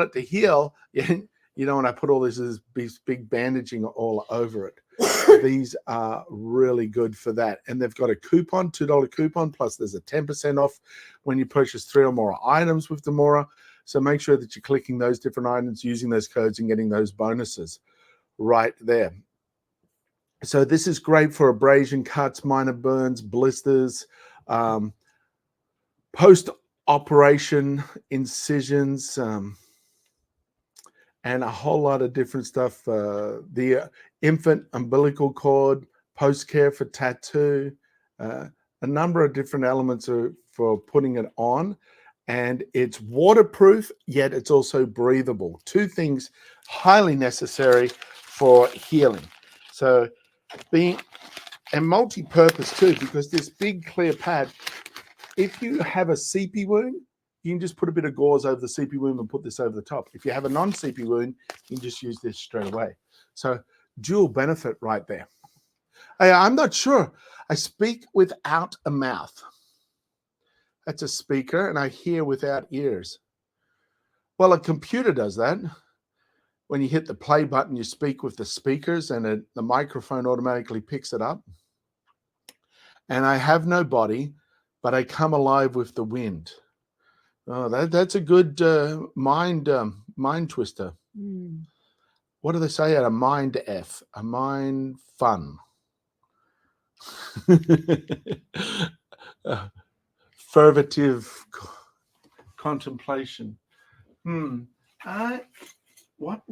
it to heal, you don't want to put all this big bandaging all over it. These are really good for that. And they've got a coupon, $2 coupon, plus there's a 10% off when you purchase 3 or more items with Demora. So make sure that you're clicking those different items, using those codes and getting those bonuses right there. So this is great for abrasion, cuts, minor burns, blisters, post-operation incisions, and a whole lot of different stuff. The infant umbilical cord, post-care for tattoo, a number of different elements for putting it on. And it's waterproof, yet it's also breathable. 2 things highly necessary for healing. So and multi-purpose too, because this big clear pad, if you have a CP wound, you can just put a bit of gauze over the CP wound and put this over the top. If you have a non-CP wound, you can just use this straight away. So dual benefit right there. I'm not sure. I speak without a mouth. That's a speaker, and I hear without ears. Well, a computer does that. When you hit the play button, you speak with the speakers, and the microphone automatically picks it up. And I have no body, but I come alive with the wind. Oh, that's a good mind twister. What do they say at a mind F? A mind fun. Fervative contemplation. What?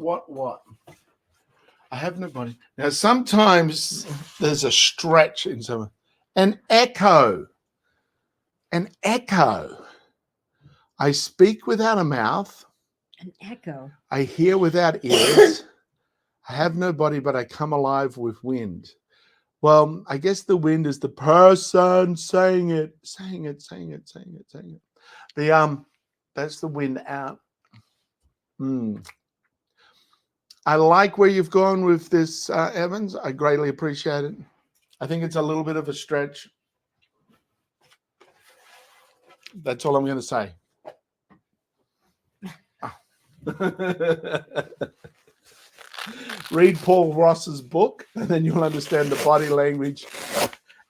I have nobody. Now, sometimes there's a stretch in someone. An echo. An echo. I speak without a mouth. An echo. I hear without ears. I have no body, but I come alive with wind. Well, I guess the wind is the person saying it. That's the wind out. I like where you've gone with this, Evans. I greatly appreciate it. I think it's a little bit of a stretch. That's all I'm going to say. Read Paul Ross's book, and then you'll understand the body language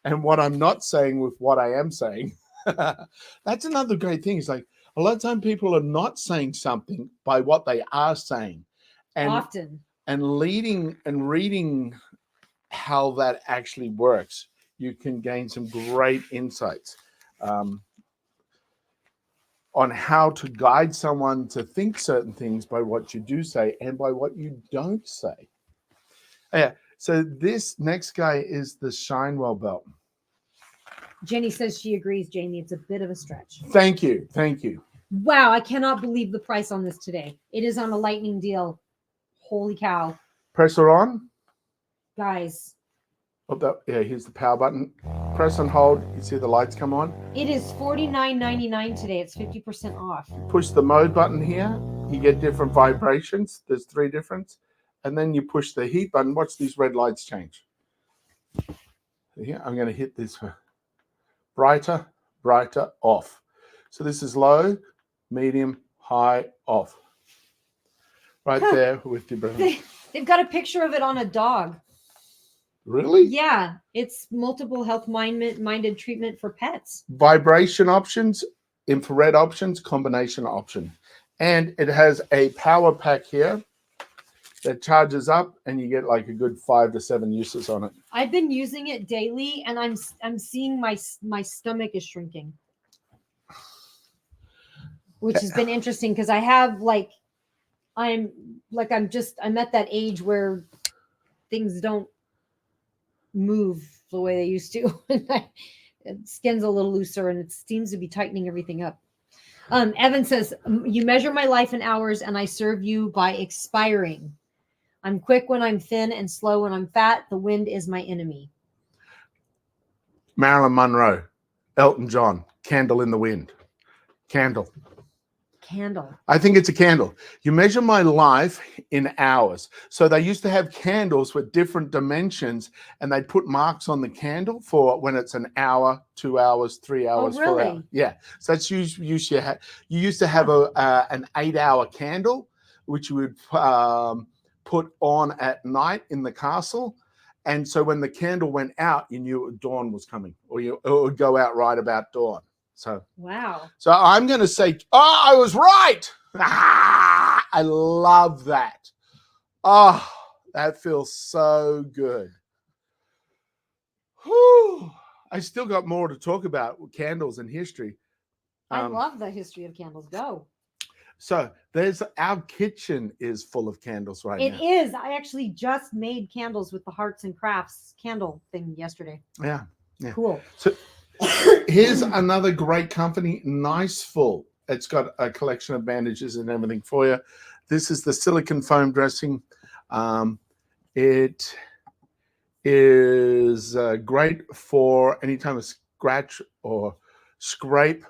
and what I'm not saying with what I am saying. That's another great thing. It's like a lot of time people are not saying something by what they are saying. And Often. And reading how that actually works, you can gain some great insights on how to guide someone to think certain things by what you do say and by what you don't say. Yeah. So this next guy is the Shinewell belt. Jenny says she agrees, Jamie. It's a bit of a stretch. Thank you. Wow, I cannot believe the price on this today. It is on a lightning deal. Holy cow. Press her on. Guys. Here's the power button. Press and hold. You see the lights come on. It is $49.99 today. It's 50% off. Push the mode button here. You get different vibrations. There's 3 different. And then you push the heat button. Watch these red lights change. Here, I'm going to hit this brighter, off. So this is low, medium, high, off. Right there with your brain. They've got a picture of it on a dog. Really? Yeah. It's multiple health-minded treatment for pets. Vibration options, infrared options, combination option. And it has a power pack here that charges up, and you get like a good 5 to 7 uses on it. I've been using it daily, and I'm seeing my stomach is shrinking, which has been interesting because I have I'm at that age where things don't move the way they used to. Skin's a little looser, and it seems to be tightening everything up. Evan says, you measure my life in hours, and I serve you by expiring. I'm quick when I'm thin and slow when I'm fat. The wind is my enemy. Marilyn Monroe, Elton John, Candle in the Wind. Candle. I think it's a candle. You measure my life in hours. So they used to have candles with different dimensions, and they'd put marks on the candle for when it's an hour, 2 hours, 3 hours, Oh, really? 4 hours. Yeah. So that's you used to have an 8-hour candle, which you would put on at night in the castle. And so when the candle went out, you knew dawn was coming, or it would go out right about dawn. So wow. So I'm going to say, I was right. I love that. Oh, that feels so good. Whew. I still got more to talk about with candles and history. I love the history of candles. Go. So our kitchen is full of candles right now. It is. I actually just made candles with the Hearts and Crafts candle thing yesterday. Yeah. Cool. So here's another great company, Niceful. It's got a collection of bandages and everything for you. This is the silicone foam dressing. It is great for any time of scratch or scrape.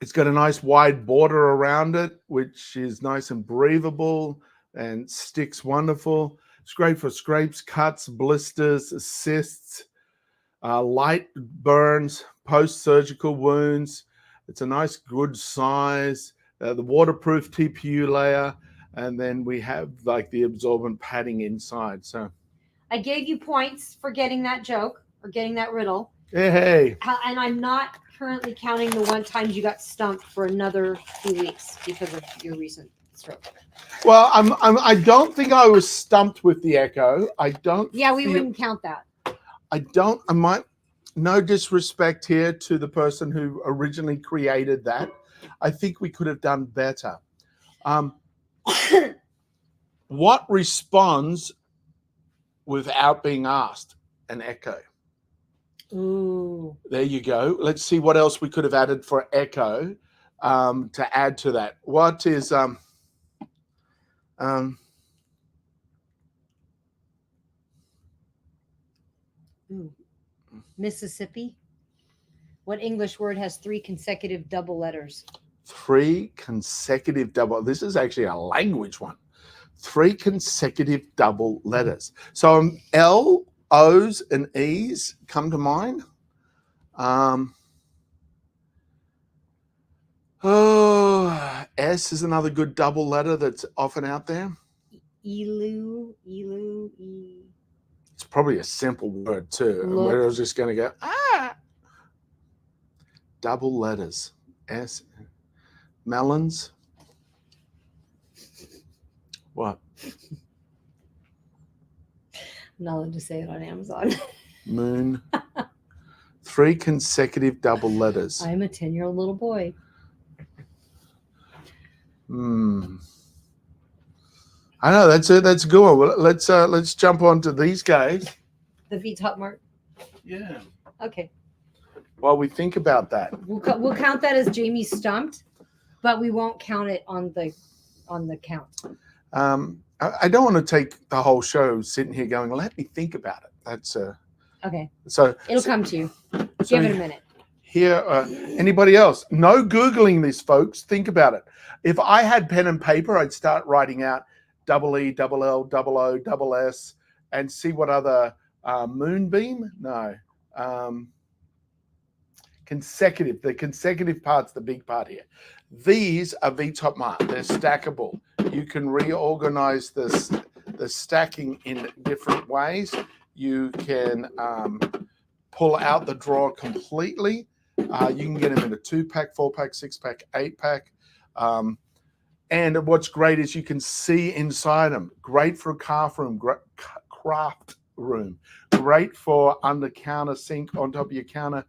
It's got a nice wide border around it, which is nice and breathable and sticks wonderful. It's great for scrapes, cuts, blisters, cysts, light burns, post-surgical wounds. It's a nice, good size. The waterproof TPU layer, and then we have like the absorbent padding inside. So I gave you points for getting that joke or getting that riddle. Hey. And I'm not currently counting the one times you got stumped for another few weeks because of your recent stroke. Well, I don't think I was stumped with the echo. I don't. Yeah, we wouldn't count that. I might, no disrespect here to the person who originally created that. I think we could have done better. What responds without being asked? An echo. Ooh. There you go. Let's see what else we could have added for echo to add to that. What is Ooh. Mississippi. What English word has 3 consecutive double letters? 3 consecutive double. This is actually a language one. 3 consecutive double letters. So L, O's, and E's come to mind. S is another good double letter that's often out there. Elu. It's probably a simple word too. And Look. we're just going to go, double letters. S. Melons. What? I'm not allowed to say it on Amazon. Moon. 3 consecutive double letters. I'm a 10-year-old little boy. I know that's it. That's a good one. Well, let's jump on to these guys. The VTOP mark. Yeah. Okay. While we think about that. We'll count that as Jamie stumped, but we won't count it on the count. I don't want to take the whole show sitting here going, let me think about it. That's Okay. So It'll come to you. so Give it a minute. Here, anybody else? No Googling this, folks. Think about it. If I had pen and paper, I'd start writing out double E, double L, double O, double S, and see what other moonbeam. No. Consecutive. The consecutive part's the big part here. These are VTOP mark. They're stackable. You can reorganize the stacking in different ways. You can pull out the drawer completely. You can get them in a 2-pack, 4-pack, 6-pack, 8-pack. And what's great is you can see inside them. Great for a craft room. Great for under counter sink on top of your counter.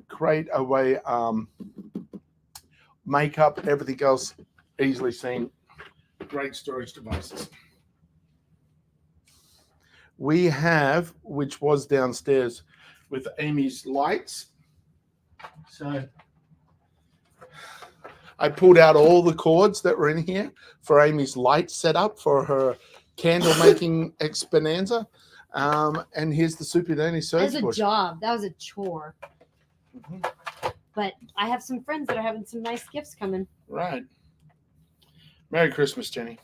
Great away makeup, everything else easily seen. Great storage devices. We have, which was downstairs with Amy's lights. So I pulled out all the cords that were in here for Amy's light setup for her candle making exponenza. And here's the Super Danny surge That was a bush. job. That was a chore. Mm-hmm. But I have some friends that are having some nice gifts coming. Right. Merry Christmas, Jenny.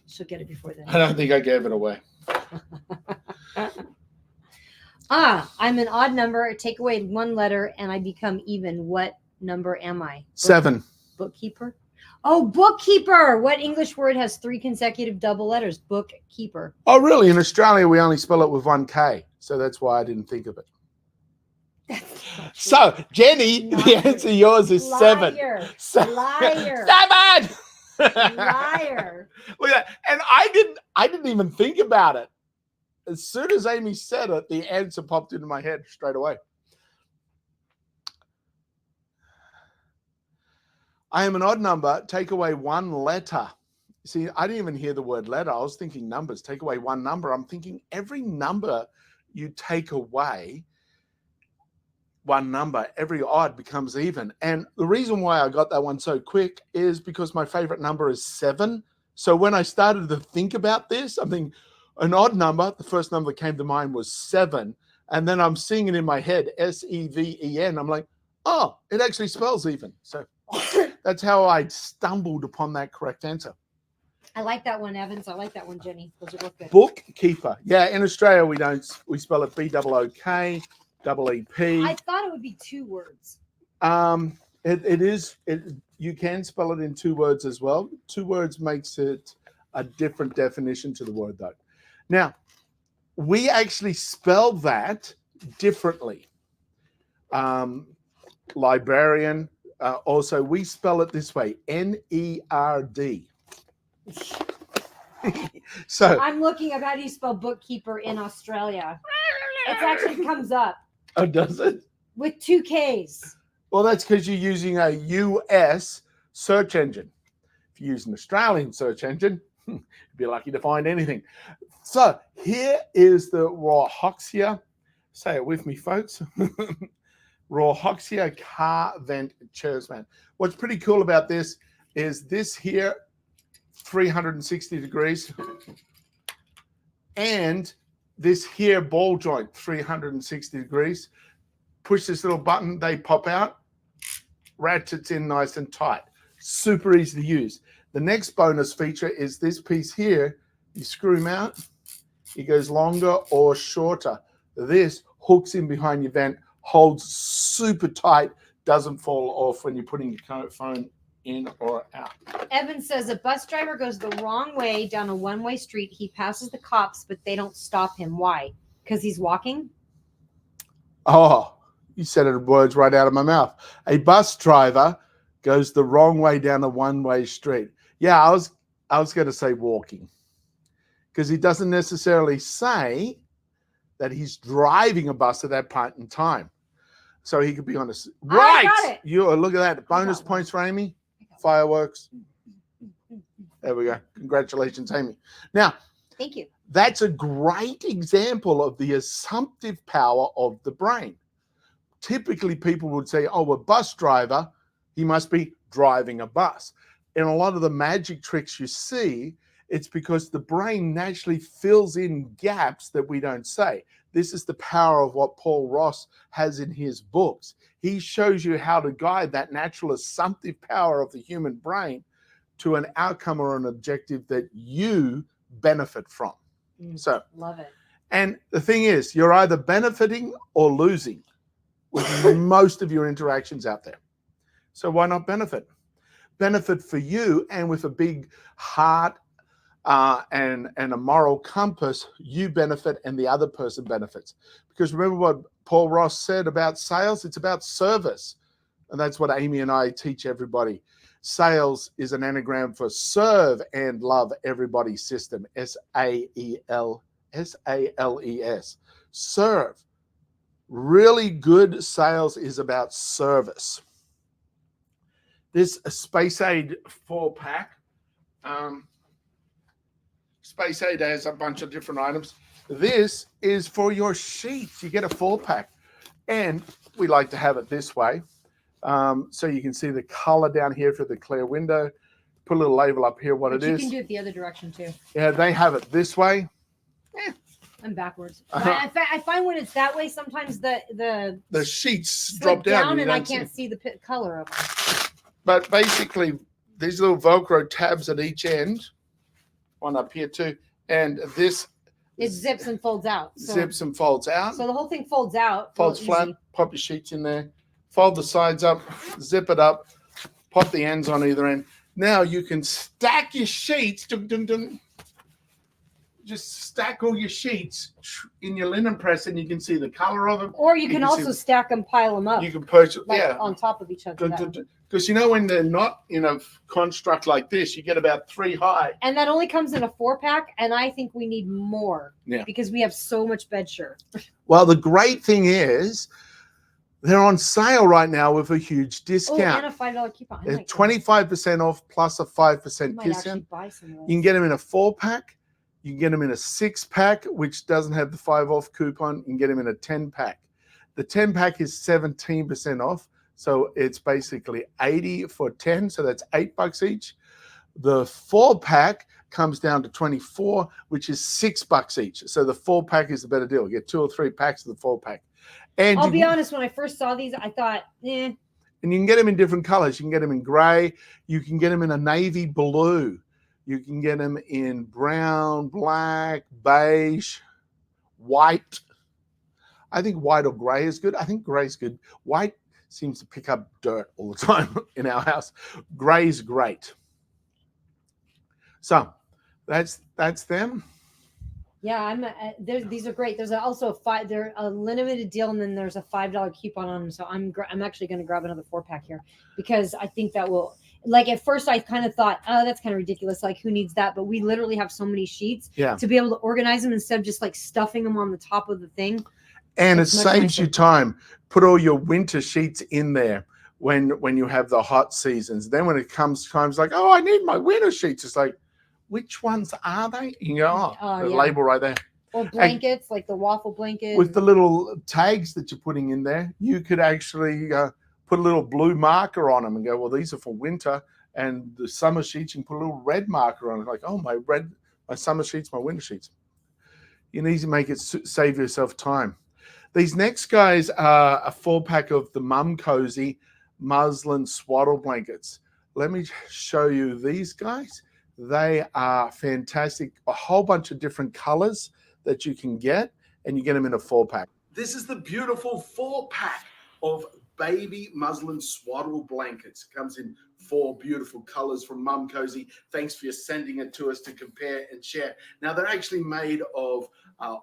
She'll get it before then. I don't think I gave it away. I'm an odd number. Take away 1 letter and I become even. What number am I? 7. Bookkeeper. Oh, bookkeeper. What English word has 3 consecutive double letters? Bookkeeper. Oh, really? In Australia, we only spell it with 1 K. So that's why I didn't think of it. So, Jenny, the answer yours is 7. Liar. 7. Liar. 7. Liar. Look at that. And I didn't even think about it. As soon as Amy said it, the answer popped into my head straight away. I am an odd number. Take away 1 letter. See, I didn't even hear the word letter. I was thinking numbers. Take away 1 number. I'm thinking every number you take away 1 number, every odd becomes even. And the reason why I got that one so quick is because my favorite number is 7. So when I started to think about this, I'm thinking an odd number, the first number that came to mind was 7. And then I'm seeing it in my head, S-E-V-E-N. I'm like, oh, it actually spells even. So that's how I stumbled upon that correct answer. I like that one, Evans. I like that one, Jenny. Those are both good. Bookkeeper. Yeah, in Australia, we spell it B-O-O-K. E-E-P. I thought it would be 2 words. It is. You can spell it in 2 words as well. 2 words makes it a different definition to the word, though. Now, we actually spell that differently. Librarian. Also, we spell it this way: N-E-R-D. So I'm looking at how do you spell bookkeeper in Australia. It actually comes up. Oh, does it? With 2 Ks. Well, that's because you're using a US search engine. If you use an Australian search engine, you'd be lucky to find anything. So here is the Rauhoxia. Say it with me, folks. Rauhoxia car vent chairs fan. What's pretty cool about this is this here, 360 degrees, and this here ball joint, 360 degrees. Push this little button, they pop out, ratchets in nice and tight. Super easy to use. The next bonus feature is this piece here. You screw him out, it goes longer or shorter. This hooks in behind your vent, holds super tight, doesn't fall off when you're putting your phone in or out. Evan says a bus driver goes the wrong way down a one-way street. He passes the cops, but they don't stop him. Why? Because he's walking? Oh, you said it, words right out of my mouth. A bus driver goes the wrong way down a one-way street. Yeah, I was going to say walking, because he doesn't necessarily say that he's driving a bus at that point in time. So he could be on a right. Got it. You look at that. Bonus points for Amy. Fireworks. There we go. Congratulations, Amy. Now, Thank you. that's a great example of the assumptive power of the brain. Typically, people would say, oh, a bus driver, he must be driving a bus. In a lot of the magic tricks you see, it's because the brain naturally fills in gaps that we don't say. This is the power of what Paul Ross has in his books. He shows you how to guide that natural assumptive power of the human brain to an outcome or an objective that you benefit from. So, Love it. and the thing is, you're either benefiting or losing with most of your interactions out there. So why not benefit? Benefit for you, and with a big heart and a moral compass, you benefit and the other person benefits. Because remember what Paul Ross said about sales? It's about service. And that's what Amy and I teach everybody. Sales is an anagram for serve and love everybody system. S-A-L-E-S. Serve. Really good sales is about service. This Space Aid 4-pack. Space Aid has a bunch of different items. This is for your sheets. You get a 4-pack. And we like to have it this way. So you can see the color down here for the clear window. Put a little label up here what But it is. You can do it the other direction too. Yeah, they have it this way. And backwards. Uh-huh. I find when it's that way, sometimes the sheets drop down and I don't see can't see the color of them. But basically, these little Velcro tabs at each end, one up here too, and this It zips and folds out. So, zips and folds out, So the whole thing folds out. folds real flat, easy. pop your sheets in there, fold the sides up, zip it up, pop the ends on either end. Now you can stack your sheets, dun, dun, dun. Just stack all your sheets in your linen press and you can see the color of them. Or you can can also see- stack them, pile them up. You can purchase, like yeah. on top of each other. Because you know when they're not in a construct like this, you get about 3 high. And that only comes in a 4-pack, and I think we need more. Yeah. Because we have so much bed shirt. Well, the great thing is they're on sale right now with a huge Oh, and discount. a $5 coupon. I They're might go. 25% off plus a 5% I might actually discount. buy some of those. You can get them in a 4-pack. You can get them in a 6-pack, which doesn't have the 5 off coupon. You can get them in a 10-pack. The 10-pack is 17% off. So it's basically 80 for 10. So that's $8 each. The 4-pack comes down to 24, which is $6 each. So the 4-pack is a better deal. You get 2 or 3 packs of the 4-pack. And I'll you be can- honest, when I first saw these, I thought, eh. And you can get them in different colors. You can get them in gray. You can get them in a navy blue. You can get them in brown, black, beige, white. I think white or gray is good. I think gray is good. White seems to pick up dirt all the time in our house. Gray is great. So that's them. Yeah, these are great. There's also they're a limited deal, and then there's a $5 coupon on them. So I'm actually going to grab another 4-pack here because I think that will. Like at first, I kind of thought, oh, that's kind of ridiculous. Like, who needs that? But we literally have so many sheets to be able to organize them instead of just like stuffing them on the top of the thing. And It's it much saves nicer. you time. Put all your winter sheets in there. when you have the hot seasons. Then when it comes times like, oh, I need my winter sheets, it's like, which ones are they? You go, the label right there. Or blankets, like the waffle blanket. With the little tags that you're putting in there, you could actually put a little blue marker on them and go, well, these are for winter. And the summer sheets, you can put a little red marker on it, like, oh, my summer sheets, my winter sheets. You need to make it save yourself time. These next guys are a 4-pack of the Mum Cozy muslin swaddle blankets. Let me show you these guys. They are fantastic. A whole bunch of different colors that you can get, and you get them in a 4-pack. This is the beautiful 4-pack of baby muslin swaddle blankets. It comes in 4 beautiful colors from Mum Cozy. Thanks for sending it to us to compare and share. Now, they're actually made of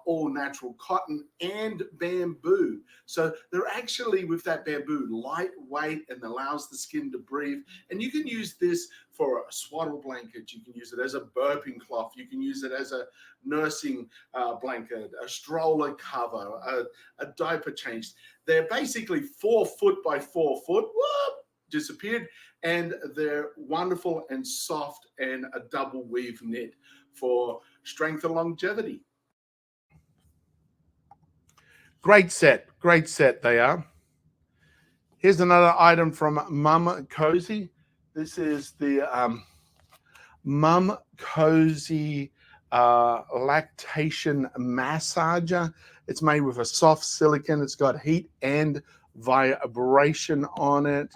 all natural cotton and bamboo. So they're actually, with that bamboo, lightweight and allows the skin to breathe. And you can use this for a swaddle blanket. You can use it as a burping cloth. You can use it as a nursing blanket, a stroller cover, a diaper change. They're basically 4 foot by 4 foot. Whoop, disappeared. And they're wonderful and soft and a double weave knit for strength and longevity. Great set they are. Here's another item from Mum Cozy. This is the Mum Cozy lactation massager. It's made with a soft silicone. It's got heat and vibration on it.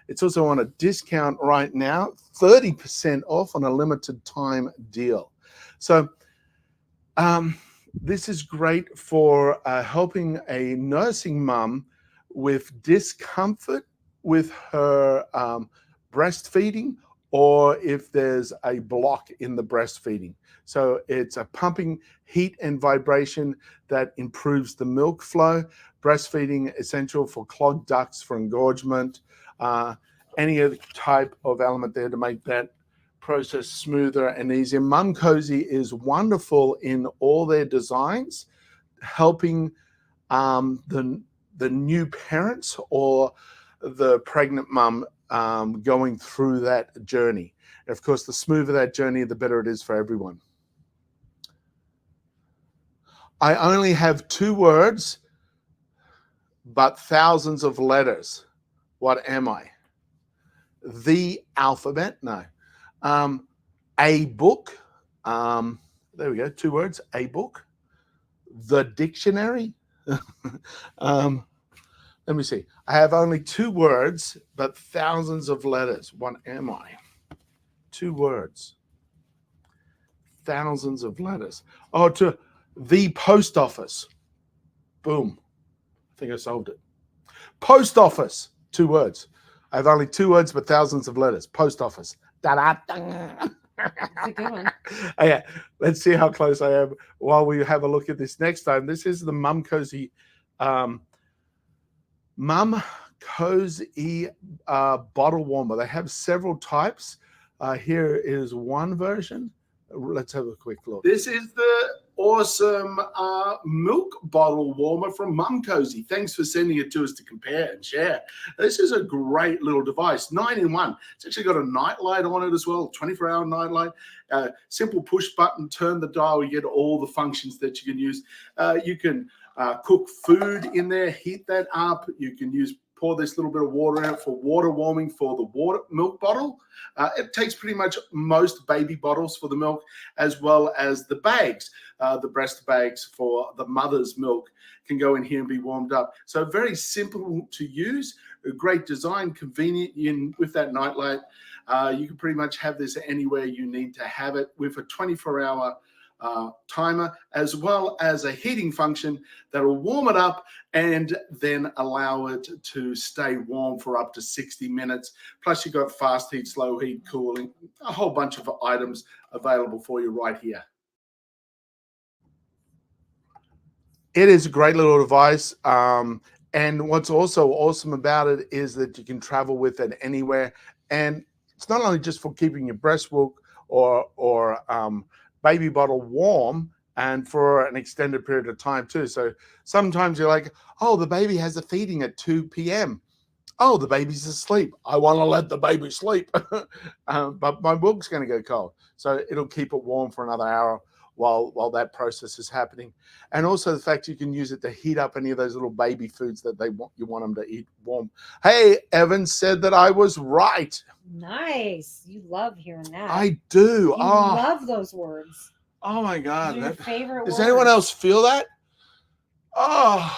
It's also on a discount right now, 30% off on a limited time deal. So this is great for helping a nursing mum with discomfort with her breastfeeding, or if there's a block in the breastfeeding. So it's a pumping heat and vibration that improves the milk flow. Breastfeeding essential for clogged ducts, for engorgement, any other type of element there to make that process smoother and easier. Mum Cozy is wonderful in all their designs, helping the new parents or the pregnant mum going through that journey. And of course, the smoother that journey, the better it is for everyone. I only have 2 words, but thousands of letters. What am I? The alphabet? No. A book. There we go. 2 words. A book. The dictionary. Let me see. I have only 2 words, but thousands of letters. What am I? 2 words. Thousands of letters. Oh, to the post office. Boom. I think I solved it. Post office. 2 words. I have only 2 words, but thousands of letters. Post office. Da-da-da. That's a good one. Oh, yeah. Let's see how close I am while we have a look at this next time. This is the Mum Cozy Mum Cozy bottle warmer. They have several types. Here is one version. Let's have a quick look. This is the awesome milk bottle warmer from Mum Cozy. Thanks for sending it to us to compare and share. This is a great little device, 9-in-1. It's actually got a night light on it as well, 24-hour night light. Simple push button, turn the dial, you get all the functions that you can use. You can cook food in there, heat that up. You can pour this little bit of water in it for water warming for the milk bottle. It takes pretty much most baby bottles for the milk, as well as the bags. The breast bags for the mother's milk can go in here and be warmed up. So very simple to use, a great design, convenient with that nightlight. You can pretty much have this anywhere you need to have it, with a 24-hour timer, as well as a heating function that will warm it up and then allow it to stay warm for up to 60 minutes. Plus, you've got fast heat, slow heat, cooling, a whole bunch of items available for you right here. It is a great little device. And what's also awesome about it is that you can travel with it anywhere. And it's not only just for keeping your breast milk or baby bottle warm, and for an extended period of time too. So sometimes you're like, oh, the baby has a feeding at 2 p.m. Oh, the baby's asleep. I want to let the baby sleep. But my milk's going to go cold. So it'll keep it warm for another hour while that process is happening. And also the fact you can use it to heat up any of those little baby foods that you want them to eat warm. Hey, Evan said that I was right. Nice. You love hearing that. I do. You love those words. Oh my God. Those are your favorite words. Does anyone else feel that? Oh,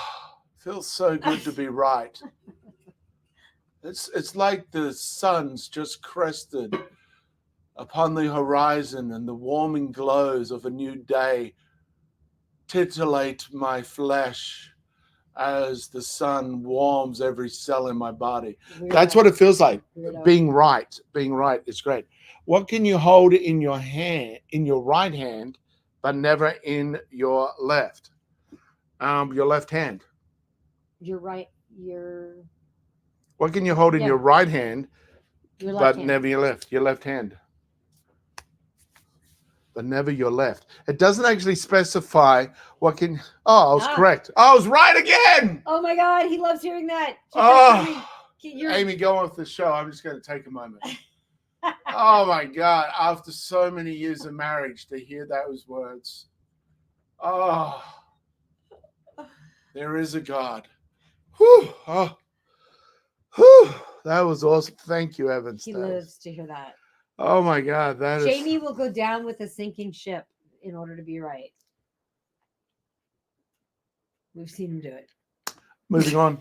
feels so good to be right. It's like the sun's just crested upon the horizon, and the warming glows of a new day titillate my flesh as the sun warms every cell in my body. That's what it feels like. Being right is great. What can you hold in your hand, in your right hand, but never in your left? Your left hand. What can you hold in your right hand, but never your left? Your left hand. But never your left. It doesn't actually specify what can. Oh, I was correct. I was right again. Oh my God, he loves hearing that. Amy, go off the show. I'm just going to take a moment. Oh my God, after so many years of marriage, to hear those words. Oh, there is a God. Whew. Oh. Whew. That was awesome. Thank you, Evan. He lives to hear that. Oh my God, Jamie will go down with a sinking ship in order to be right. We've seen him do it. Moving on.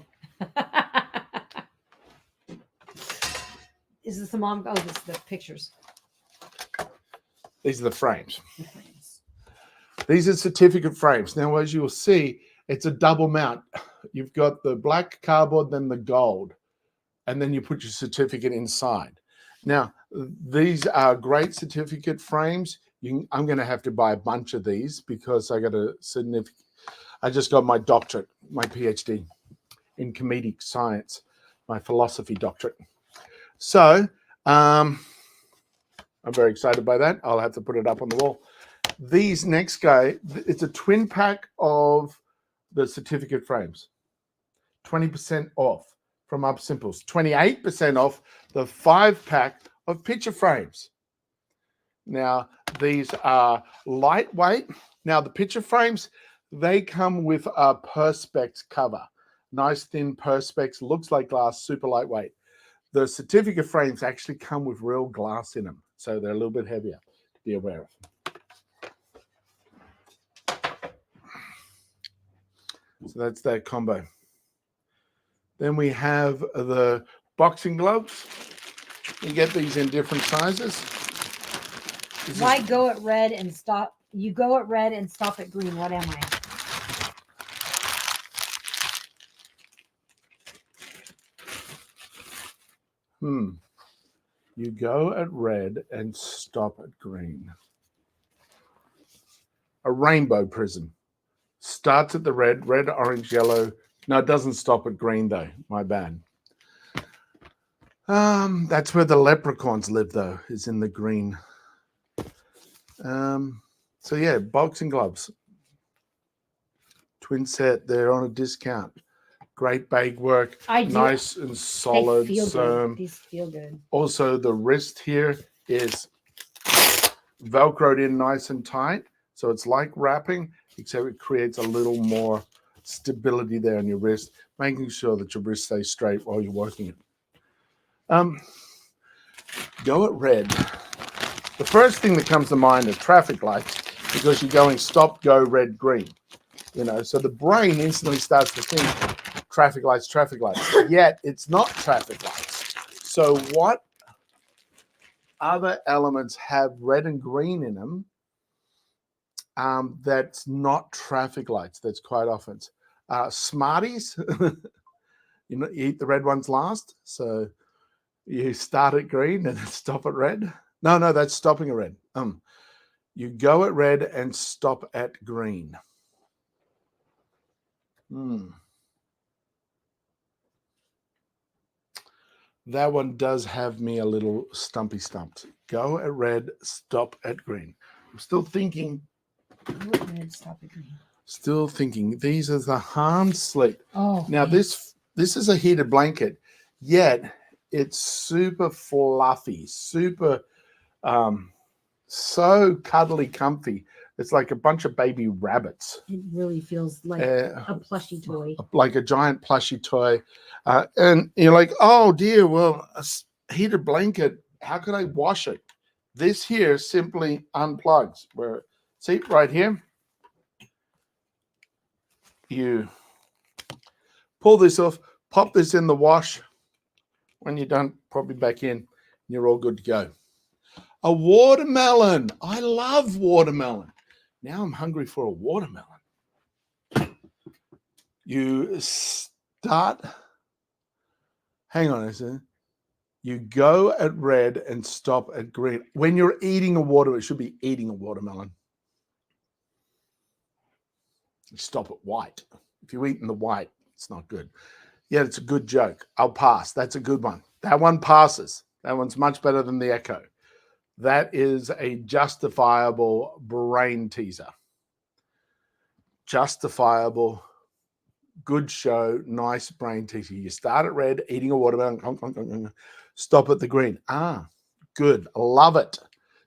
Is this the mom? Oh, this is the pictures. These are the frames. These are certificate frames. Now, as you will see, it's a double mount. You've got the black cardboard, then the gold, and then you put your certificate inside. Now, these are great certificate frames. I'm going to have to buy a bunch of these because I just got my doctorate, my PhD in comedic science, my philosophy doctorate. So I'm very excited by that. I'll have to put it up on the wall. These next guy, it's a twin pack of the certificate frames, 20% off from Up Simples, 28% off the 5-pack of picture frames. Now, these are lightweight. Now, the picture frames, they come with a Perspex cover. Nice thin Perspex, looks like glass, super lightweight. The certificate frames actually come with real glass in them, so they're a little bit heavier to be aware of. So that's that combo. Then we have the boxing gloves. You get these in different sizes. Why go at red and stop? You go at red and stop at green. What am I? You go at red and stop at green. A rainbow prism. Starts at the red, orange, yellow. No, it doesn't stop at green though. My bad. That's where the leprechauns live though, is in the green. So yeah, boxing gloves. Twin set, they're on a discount. Great bag work. Nice and solid. They feel good. These feel good. Also, the wrist here is Velcroed in nice and tight. So it's like wrapping, except it creates a little more stability there on your wrist, making sure that your wrist stays straight while you're working it. Go at red. The first thing that comes to mind are traffic lights, because you're going stop, go, red, green. You know, so the brain instantly starts to think traffic lights, yet it's not traffic lights. So what other elements have red and green in them that's not traffic lights? That's quite often. Smarties, you eat the red ones last. So you start at green and stop at red. No, that's stopping at red. You go at red and stop at green. That one does have me a little stumped. Go at red, stop at green. I'm still thinking. Go at red, stop at green. Still thinking. These are the harm sleep. Oh. Now this is a heated blanket. yet it's super fluffy, super so cuddly comfy. It's like a bunch of baby rabbits. It really feels like a plushy toy. Like a giant plushy toy. And you're like, oh dear, well, a heated blanket, how could I wash it? This here simply unplugs. Where, see, right here, you pull this off, pop this in the wash. When you're done, probably back in, you're all good to go. A watermelon. I love watermelon. Now I'm hungry for a watermelon. You start, hang on a second. You go at red and stop at green. When you're eating a watermelon, it should be eating a watermelon. You stop at white. If you're eating the white, it's not good. Yeah, it's a good joke. I'll pass. That's a good one. That one passes. That one's much better than the echo. That is a justifiable brain teaser. Justifiable, good show, nice brain teaser. You start at red, eating a watermelon, stop at the green. Ah, good. I love it.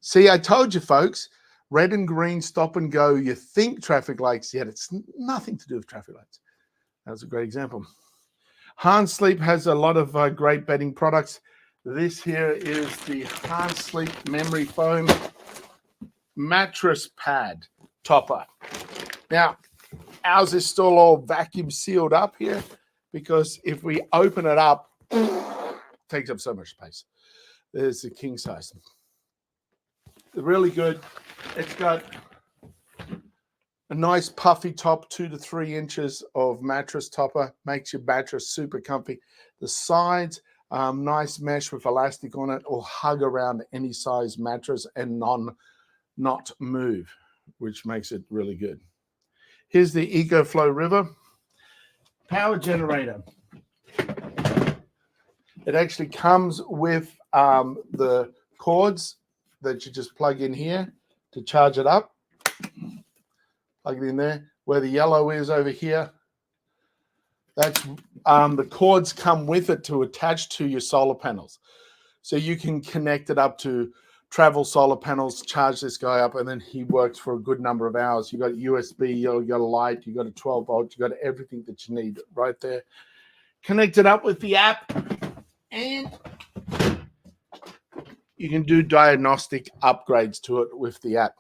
See, I told you, folks, red and green, stop and go. You think traffic lights, yet it's nothing to do with traffic lights. That was a great example. Hans Sleep has a lot of great bedding products. This here is the Hans Sleep Memory Foam Mattress Pad Topper. Now, ours is still all vacuum sealed up here because if we open it up, it takes up so much space. There's the king size. They're really good. It's got a nice puffy top, 2 to 3 inches of mattress topper, makes your mattress super comfy. The sides, nice mesh with elastic on it, or hug around any size mattress and not move, which makes it really good. Here's the EcoFlow River power generator. It actually comes with the cords that you just plug in here to charge it up. Plug it in there. Where the yellow is over here, that's the cords come with it to attach to your solar panels. So you can connect it up to travel solar panels, charge this guy up, and then he works for a good number of hours. You got USB, you got a light, you got a 12 volt, you got everything that you need right there. Connect it up with the app, and you can do diagnostic upgrades to it with the app.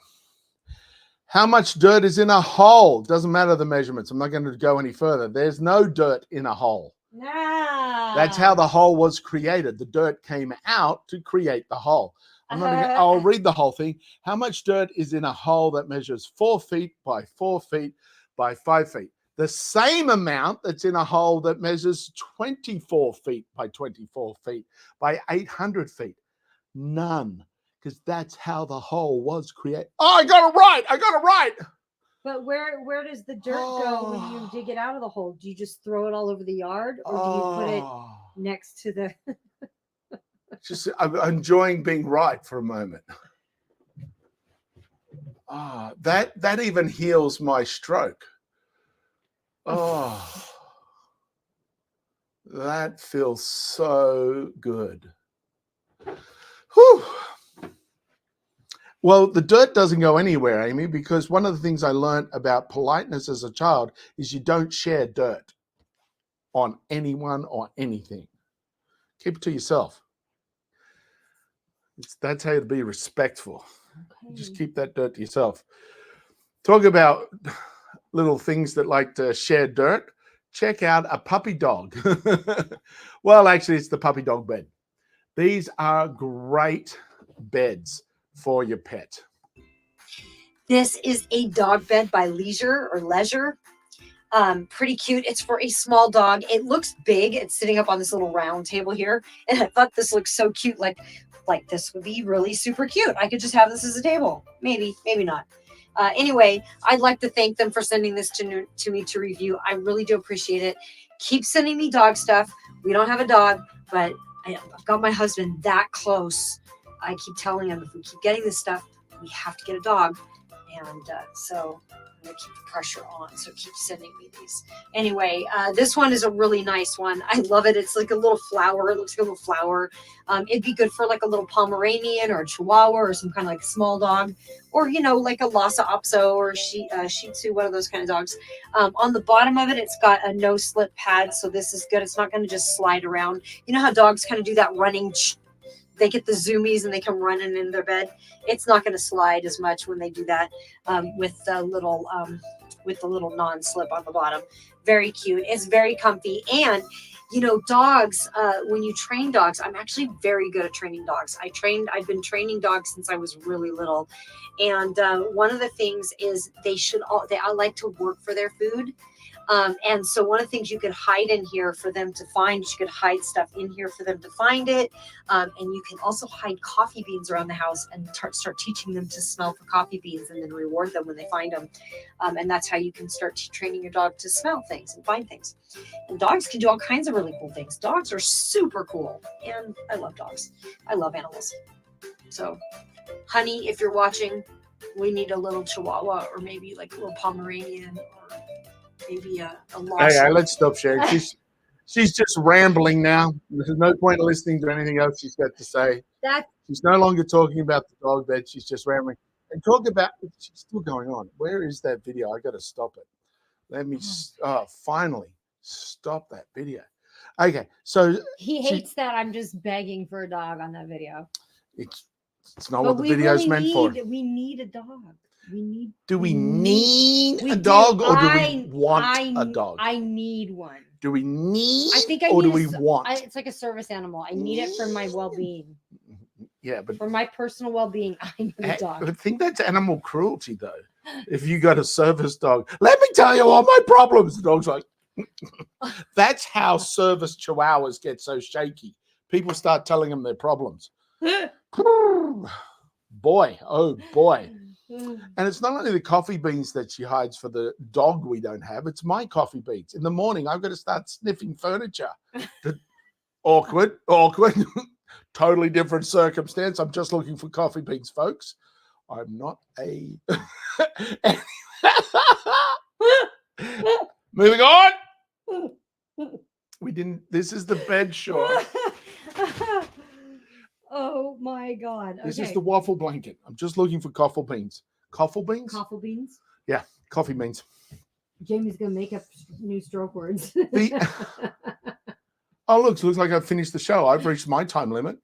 How much dirt is in a hole? Doesn't matter the measurements. I'm not going to go any further. There's no dirt in a hole. No. That's how the hole was created. The dirt came out to create the hole. I'll read the whole thing. How much dirt is in a hole that measures 4 feet by 4 feet by 5 feet? The same amount that's in a hole that measures 24 feet by 24 feet by 800 feet. None. Because that's how the hole was created. Oh, I got it right. I got it right. But where does the dirt go when you dig it out of the hole? Do you just throw it all over the yard, or do you put it next to the... Just I'm enjoying being right for a moment. That even heals my stroke. Oh, that feels so good. Whew. Well, the dirt doesn't go anywhere, Amy, because one of the things I learned about politeness as a child is you don't share dirt on anyone or anything. Keep it to yourself. That's how to be respectful. Okay. Just keep that dirt to yourself. Talk about little things that like to share dirt. Check out a puppy dog. Well, actually, it's the puppy dog bed. These are great beds for your pet. This is a dog bed by Leisure. Pretty cute. It's for a small dog. It looks big. It's sitting up on this little round table here. And I thought this looks so cute. Like this would be really super cute. I could just have this as a table. Maybe not. Anyway, I'd like to thank them for sending this to me to review. I really do appreciate it. Keep sending me dog stuff. We don't have a dog, but I've got my husband that close. I keep telling him, if we keep getting this stuff, we have to get a dog. And so I'm going to keep the pressure on. So keep sending me these. Anyway, this one is a really nice one. I love it. It's like a little flower. It looks like a little flower. It'd be good for like a little Pomeranian or a Chihuahua or some kind of like small dog, or, you know, like a Lhasa Apso or Shih Tzu, one of those kind of dogs. On the bottom of it, it's got a no slip pad. So this is good. It's not going to just slide around. You know how dogs kind of do that running, they get the zoomies and they come running in their bed. It's not going to slide as much when they do that with the little non-slip on the bottom. Very cute. It's very comfy. And you know, dogs, when you train dogs, I'm actually very good at training dogs. I've been training dogs since I was really little. And one of the things is they like to work for their food. And so one of the things you could hide in here for them to find, you could hide stuff in here for them to find it. And you can also hide coffee beans around the house and start teaching them to smell for coffee beans and then reward them when they find them. And that's how you can start training your dog to smell things and find things. And dogs can do all kinds of really cool things. Dogs are super cool. And I love dogs. I love animals. So, honey, if you're watching, we need a little Chihuahua or maybe like a little Pomeranian or maybe a Lhasa. Hey, let's stop sharing. She's just rambling now. There's no point in listening to anything else she's got to say. She's no longer talking about the dog bed. She's just rambling. And talk about, she's still going on. Where is that video? I got to stop it. Let me, finally stop that video. Okay, so he hates that I'm just begging for a dog on that video. It's not what the video's meant for. We need a dog. Do we need a dog or do we want a dog? I need one. Do we need or do we want? It's like a service animal. I need it for my well-being. Yeah, but for my personal well-being, I need a dog. I think that's animal cruelty, though. If you got a service dog, let me tell you all my problems. The dog's like, that's how service chihuahuas get so shaky. People start telling them their problems. Boy, oh boy. And it's not only the coffee beans that she hides for the dog we don't have, it's my coffee beans. In the morning, I've got to start sniffing furniture. Awkward. Totally different circumstance. I'm just looking for coffee beans, folks. I'm not a... Moving on. This is the bed short. Oh my God. Okay. This is the waffle blanket. I'm just looking for coffee beans. Coffee beans? Coffee beans? Yeah, coffee beans. Jamie's going to make up new stroke words. Oh, looks like I've finished the show. I've reached my time limit.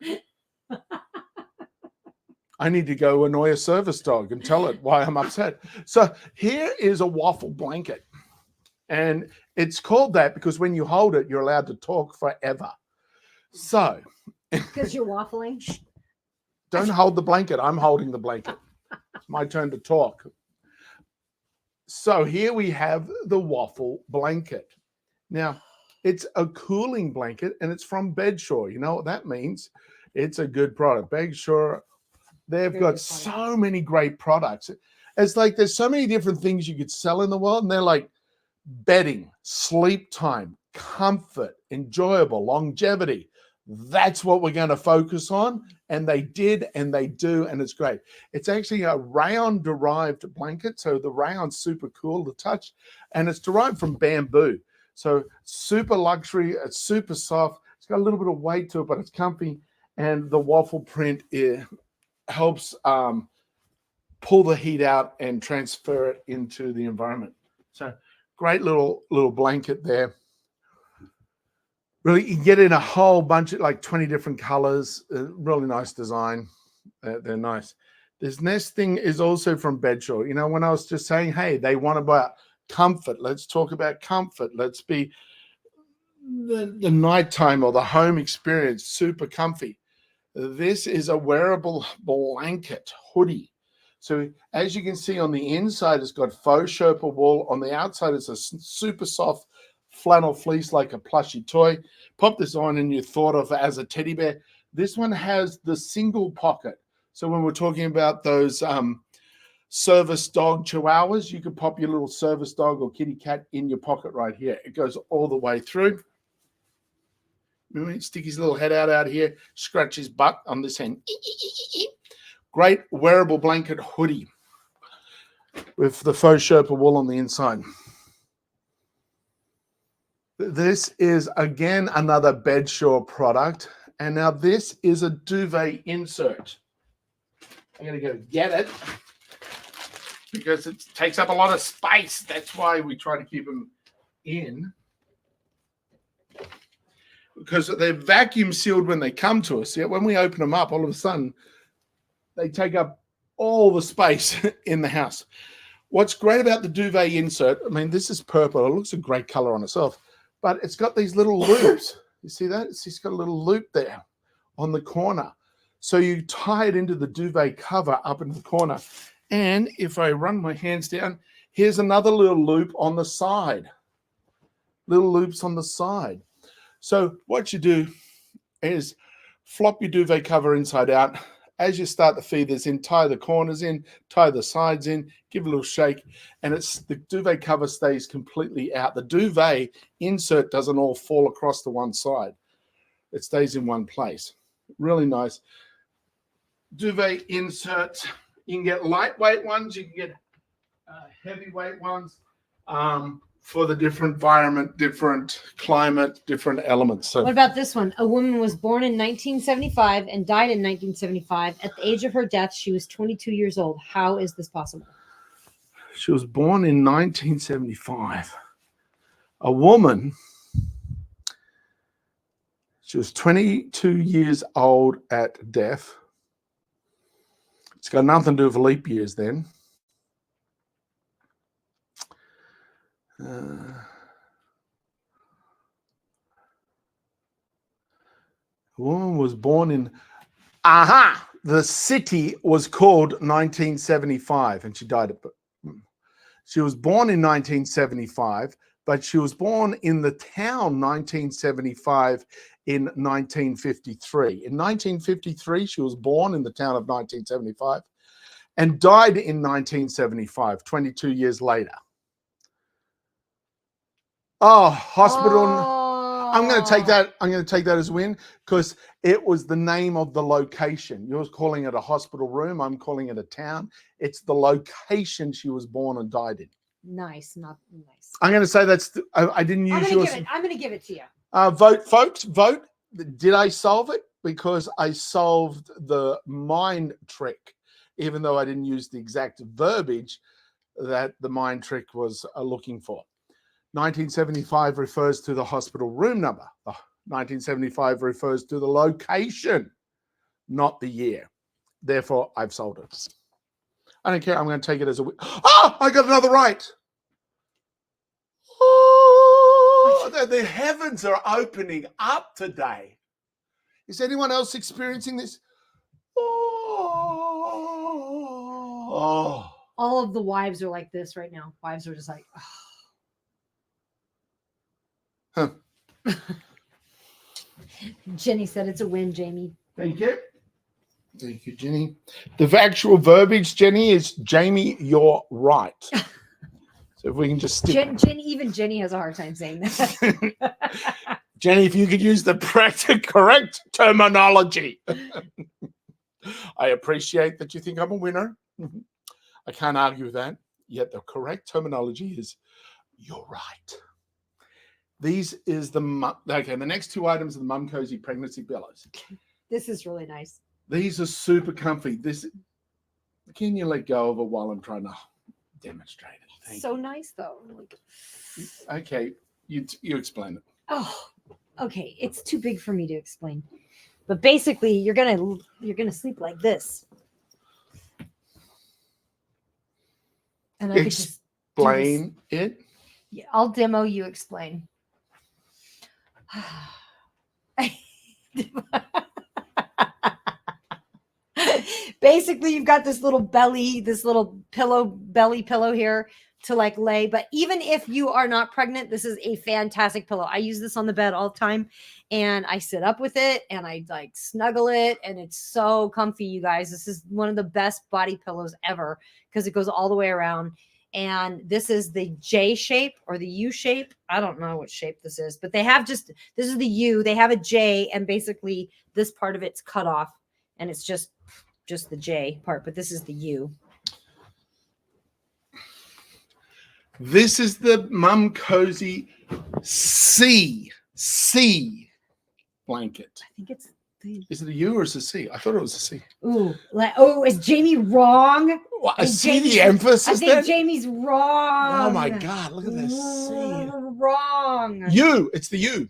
I need to go annoy a service dog and tell it why I'm upset. So here is a waffle blanket. And it's called that because when you hold it, you're allowed to talk forever. So... Because you're waffling? Don't hold the blanket. I'm holding the blanket. It's my turn to talk. So here we have the waffle blanket. Now, it's a cooling blanket, and it's from Bedshore. You know what that means? It's a good product. Bedshore, they've got so many great products. It's like there's so many different things you could sell in the world, and they're like bedding, sleep time, comfort, enjoyable, longevity. That's what we're going to focus on. And they did, and they do, and it's great. It's actually a rayon-derived blanket. So the rayon's super cool to touch, and it's derived from bamboo. So super luxury. It's super soft. It's got a little bit of weight to it, but it's comfy. And the waffle print helps pull the heat out and transfer it into the environment. So great little blanket there. Really, you can get in a whole bunch of like 20 different colors. Really nice design. They're nice. This next thing is also from Bedshore. You know, when I was just saying, hey, they want about comfort. Let's talk about comfort. Let's be the nighttime or the home experience, super comfy. This is a wearable blanket hoodie. So as you can see on the inside, it's got faux Sherpa wool. On the outside, it's a super soft flannel fleece like a plushy toy. Pop this on and you thought of it as a teddy bear. This one has the single pocket. So when we're talking about those service dog chihuahuas, you could pop your little service dog or kitty cat in your pocket right here. It goes all the way through. Remember, stick his little head out here, scratch his butt on this end. Great wearable blanket hoodie. with the faux Sherpa wool on the inside. This is again another Bedsure product. And now this is a duvet insert. I'm going to go get it because it takes up a lot of space. That's why we try to keep them in. Because they're vacuum sealed when they come to us. Yet when we open them up, all of a sudden, they take up all the space in the house. What's great about the duvet insert, I mean, this is purple. It looks a great color on itself, but it's got these little loops. You see that? It's got a little loop there on the corner. So you tie it into the duvet cover up in the corner. And if I run my hands down, here's another little loop on the side. Little loops on the side. So what you do is flop your duvet cover inside out. As you start to feed this in, tie the corners in, tie the sides in, give it a little shake, and the duvet cover stays completely out. The duvet insert doesn't all fall across to one side. It stays in one place. Really nice. Duvet insert. You can get lightweight ones. You can get heavyweight ones for the different environment, different climate, different elements. So, what about this one? A woman was born in 1975 and died in 1975. At the age of her death, she was 22 years old. How is this possible? She was born in 1975. A woman. She was 22 years old at death. It's got nothing to do with leap years then. The woman was born in, the city was called 1975, and she died at, she was born in 1975, but she was born in the town 1975 in 1953. In 1953, she was born in the town of 1975 and died in 1975, 22 years later. Oh, hospital. Oh. I'm going to take that. I'm going to take that as a win because it was the name of the location. You're calling it a hospital room. I'm calling it a town. It's the location she was born and died in. Nice, not nice. I'm going to say that's. I didn't use yours. I'm going to give it to you. Vote, folks. Vote. Did I solve it? Because I solved the mind trick, even though I didn't use the exact verbiage that the mind trick was looking for. 1975 refers to the hospital room number. 1975 refers to the location, not the year. Therefore, I've solved it. I don't care. I'm going to take it as a win. Oh, I got another right. Oh, the heavens are opening up today. Is anyone else experiencing this? Oh. All of the wives are like this right now. Wives are just like, oh. Huh. Jenny said it's a win, Jamie. Thank you. Thank you, Jenny. The actual verbiage, Jenny, is Jamie, you're right. So if we can just stick. Even Jenny has a hard time saying that. Jenny, if you could use the correct terminology. I appreciate that you think I'm a winner. I can't argue with that. Yet the correct terminology is you're right. These is the next two items are the Mum Cozy pregnancy pillows. This is really nice. These are super comfy. Can you let go of it while I'm trying to demonstrate it? Thank you. Nice though. Okay, you explain it. Oh, okay. It's too big for me to explain. But basically, you're gonna sleep like this. And I could just explain it. Yeah, I'll demo. You explain. Basically, you've got this little belly, this little belly pillow here to like lay. But even if you are not pregnant, this is a fantastic pillow. I use this on the bed all the time, and I sit up with it and I like snuggle it, and it's so comfy, you guys. This is one of the best body pillows ever because it goes all the way around. And this is the J shape or the U shape. I don't know what shape this is, but they have this is the U. They have a J, and basically this part of it's cut off, and it's just the J part, but this is the U. This is the Mum Cozy C blanket. I think it's the. Is it a U or is it a C? I thought it was a C. Ooh, is Jamie wrong? What, I see Jamie's- the emphasis I think there? Jamie's wrong. Oh my God, look at this C. Wrong. U, it's the U.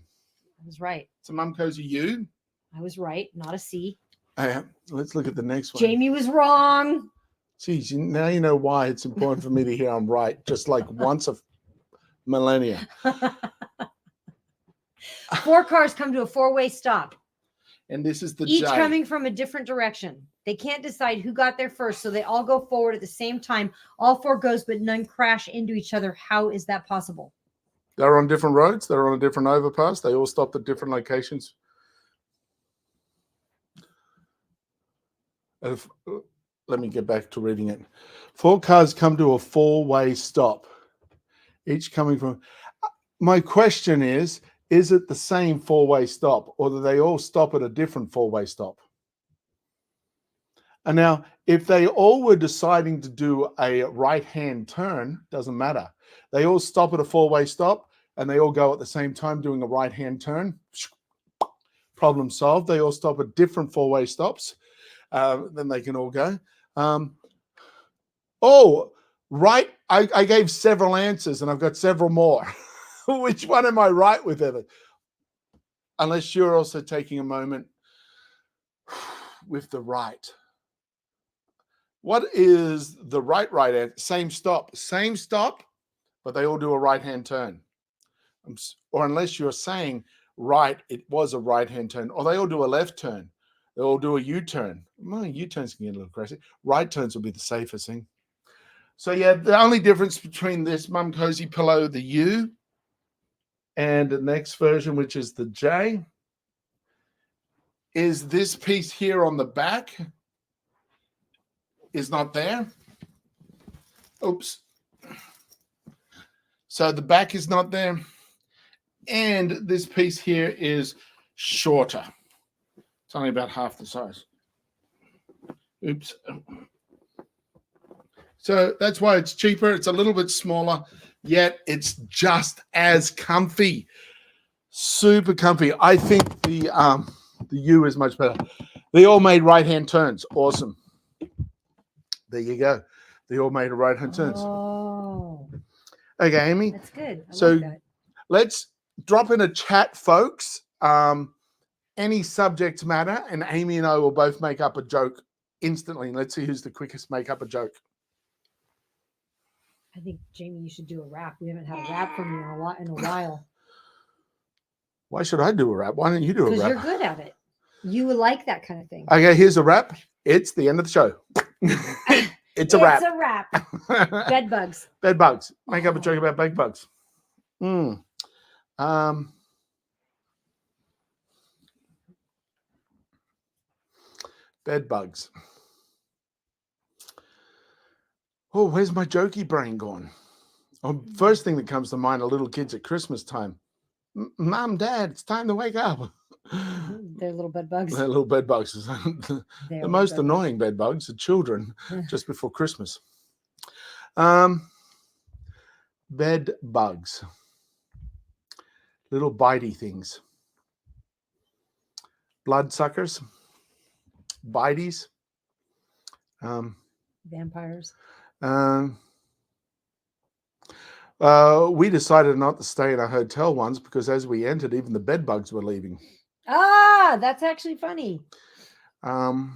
I was right. It's a Mum Cozy U. I was right, not a C. Let's look at the next one. Jamie was wrong. Geez, now you know why it's important for me to hear I'm right, just like once a millennia. 4 cars come to a 4-way stop, And this is the each J. coming from a different direction. They can't decide who got there first, so they all go forward at the same time. All 4 goes, but none crash into each other. How is that possible? They're on different roads. They're on a different overpass. They all stopped at different locations. Let me get back to reading it. 4 cars come to a 4-way stop, each coming from. My question is it the same 4-way stop, or do they all stop at a different 4-way stop? And now, if they all were deciding to do a right-hand turn, doesn't matter. They all stop at a 4-way stop, and they all go at the same time doing a right-hand turn. Problem solved. They all stop at different 4-way stops. Then they can all go. Right. I gave several answers, and I've got several more. Which one am I right with, Evan? Unless you're also taking a moment with the right. What is the right answer? Same stop, but they all do a right-hand turn. Or unless you're saying right, it was a right-hand turn, or they all do a left turn. They all do a U-turn. Well, U-turns can get a little crazy. Right turns will be the safest thing. So yeah, the only difference between this Mum Cozy pillow, the U, and the next version, which is the J, is this piece here on the back is not there. Oops. So the back is not there. And this piece here is shorter. It's only about half the size. Oops. So that's why it's cheaper. It's a little bit smaller, yet it's just as comfy. Super comfy. I think the U is much better. They all made right-hand turns. Awesome. There you go. They all made right-hand turns. Oh, Okay, Amy. that's good. I So like that. let's drop in a chat, folks. Any subject matter, and Amy and I will both make up a joke instantly. Let's see who's the quickest to make up a joke. I think, Jamie, you should do a rap. We haven't had a rap from you in a while. Why should I do a rap? Why don't you do a Because rap? you're good at it. You would like that kind of thing. Okay, here's a rap. It's the end of the show. It's a rap. It's a rap. Bed bugs. Bed bugs. Make up a joke about bed bugs. Bed bugs. Oh, where's my jokey brain gone? Oh, first thing that comes to mind are little kids at Christmas time. Mom, Dad, it's time to wake up. They're little bed bugs. They're little bed bugs. The most annoying bed bugs are children just before Christmas. Bed bugs. Little bitey things. Bloodsuckers. Bites. Vampires. We decided not to stay in a hotel once because as we entered, even the bed bugs were leaving. Ah, that's actually funny. Hotel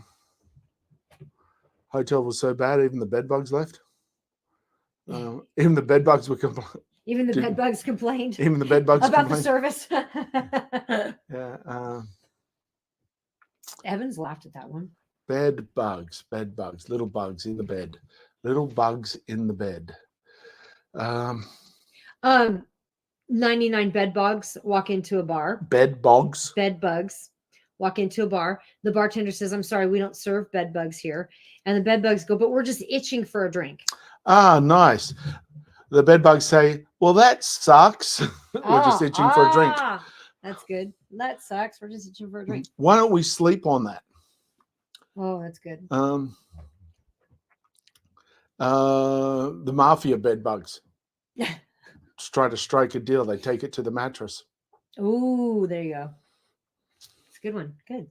was so bad, even the bed bugs left. Even the bed bugs were complaining. Even the bed bugs complained Even the bed bugs about complained. the service. Yeah. Evans laughed at that one. Bed bugs, little bugs in the bed. Little bugs in the bed. 99 bed bugs walk into a bar. Bed bugs. Bed bugs walk into a bar. The bartender says, "I'm sorry, we don't serve bed bugs here." And the bed bugs go, "But we're just itching for a drink." Ah, nice. The bed bugs say, "Well, that sucks." We're just itching for a drink. That's good. That sucks. We're just itching for a drink. Why don't we sleep on that? Oh, that's good. The mafia bed bugs. try to strike a deal, they take it to the mattress. Ooh, there you go. It's a good one. Good.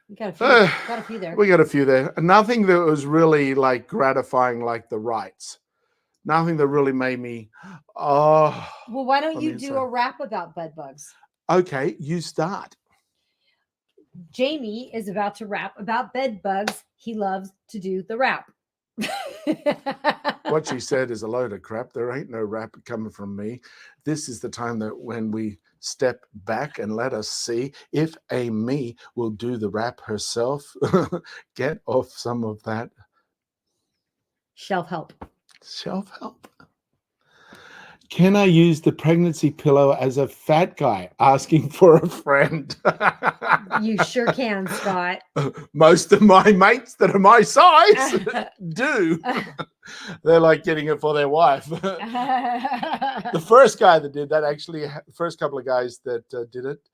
We got a few. Got a few there. We got a few there. Nothing that was really like gratifying, like the rights. Nothing that really made me, oh. Well, why don't I you mean, do sorry. a rap about bed bugs? Okay, you start. Jamie is about to rap about bed bugs. He loves to do the rap. What she said is a load of crap. There ain't no rap coming from me. This is the time that when we step back and let us see if Amy will do the rap herself. Get off some of that Shelf help. self-help. Can I use the pregnancy pillow as a fat guy asking for a friend? You sure can, Scott. Most of my mates that are my size do. They're like getting it for their wife. The first guy that did that, actually, first couple of guys that did it,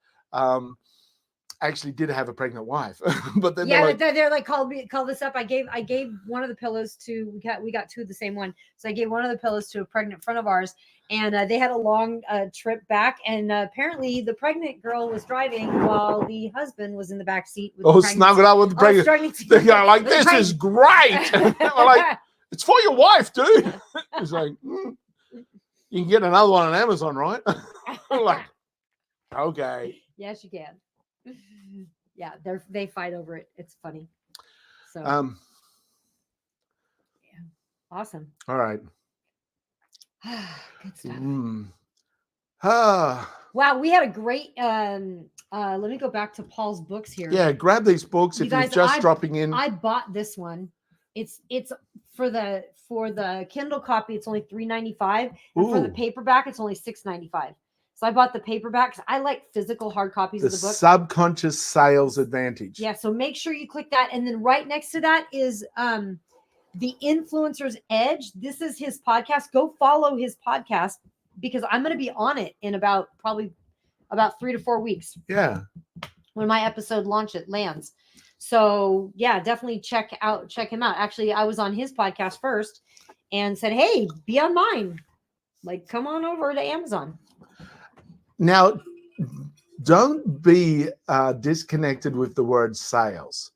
actually did have a pregnant wife. But then yeah, they're like, call this up. I gave one of the pillows to, we got two of the same one. So I gave one of the pillows to a pregnant friend of ours, and they had a long trip back, and apparently the pregnant girl was driving while the husband was in the back seat with the snuggled up with the pregnant. They're like, this is great. Like, it's for your wife, dude. It's like, you can get another one on Amazon, right? Like, okay. Yes, you can. Yeah, they fight over it. It's funny. So yeah. Awesome. All right. Good stuff. Wow, we had a great let me go back to Paul's books here. Yeah, grab these books if you're just dropping in. I bought this one. It's for the Kindle copy, it's only $3.95, and for the paperback, it's only $6.95. So I bought the paperback because I like physical hard copies of the book. Subconscious sales advantage. Yeah, so make sure you click that, and then right next to that is the Influencer's Edge. This is his podcast. Go follow his podcast because I'm going to be on it in probably about 3 to 4 weeks. Yeah. When my episode lands. So yeah, definitely check him out. Actually, I was on his podcast first and said, hey, be on mine. Like, come on over to Amazon. Now, don't be disconnected with the word sales,